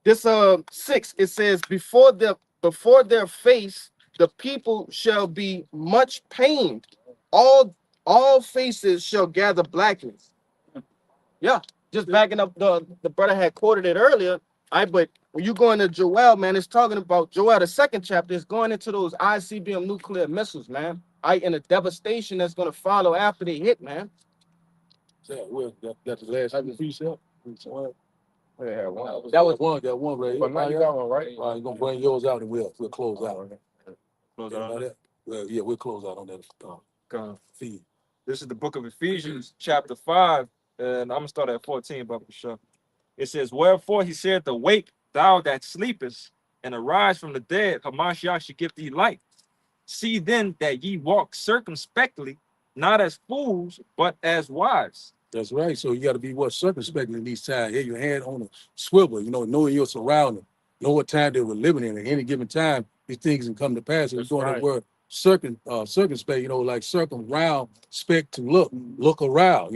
This 6, it says, before their face the people shall be much pained, all faces shall gather blackness. Yeah, just backing up the brother had quoted it earlier. But when you go into Joel, man, it's talking about Joel, the 2nd chapter, is going into those ICBM nuclear missiles, man. And the devastation that's gonna follow after they hit, man. Yeah, well, got the last precept. Yeah, one. That was one. Got one right here. But now you got one, right? All right, you're gonna bring yours out and we'll close out. Close Yeah, out on that. Well, yeah, we'll close out on that that. feed. This is the book of Ephesians, chapter 5, and I'm gonna start at 14, but for sure. It says, wherefore he said, awake, thou that sleepest, and arise from the dead, Hamashiach should give thee light. See then that ye walk circumspectly, not as fools, but as wise. That's right. So you got to be circumspect in these times. Have your hand on the swivel, knowing your surrounding, know what time they were living in. At any given time, these things can come to pass. It's going to word circumspect, like circumround, spec to look around.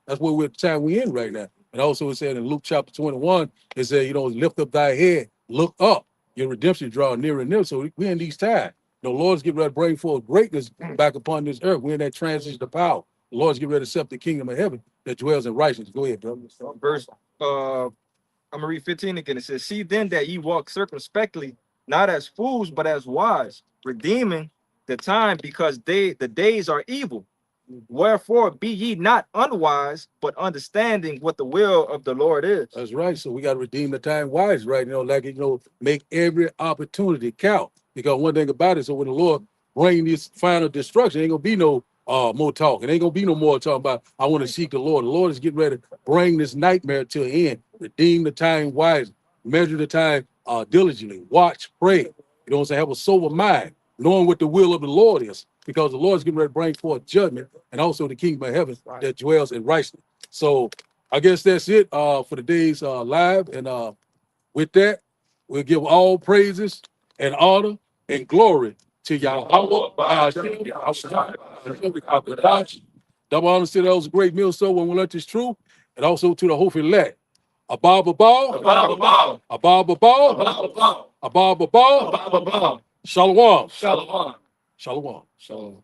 That's what we're time we're in right now. And also it said in Luke chapter 21, it said, lift up thy head, look up, your redemption draw nearer and nearer. So we're in these times. The Lord's getting ready to bring forth greatness back upon this earth. We're in that transition to power. The Lord's getting ready to set the kingdom of heaven that dwells in righteousness. Go ahead, brother. Verse, I'm gonna read 15 again. It says, see then that ye walk circumspectly, not as fools, but as wise, redeeming the time, because the days are evil. Wherefore be ye not unwise, but understanding what the will of the Lord is. That's right. So we got to redeem the time wise, right? Make every opportunity count. Because one thing about it, so when the Lord bring this final destruction, ain't gonna be no more talk. It ain't gonna be no more talking about I want to seek the Lord. The Lord is getting ready to bring this nightmare to an end. Redeem the time wisely, measure the time diligently, watch, pray. You know what I'm saying? Have a sober mind, knowing what the will of the Lord is, because the Lord is getting ready to bring forth judgment and also the kingdom of heaven that dwells in righteousness. So I guess that's it for today's live. And with that, we'll give all praises and honor and glory to Yahweh. Double honor to those great millstone when we learned this truth, and also to the hopeful elect. Abba, Abba, Abba, Abba, Abba, Abba, Shalom. Shalom. Shalom. Shalom.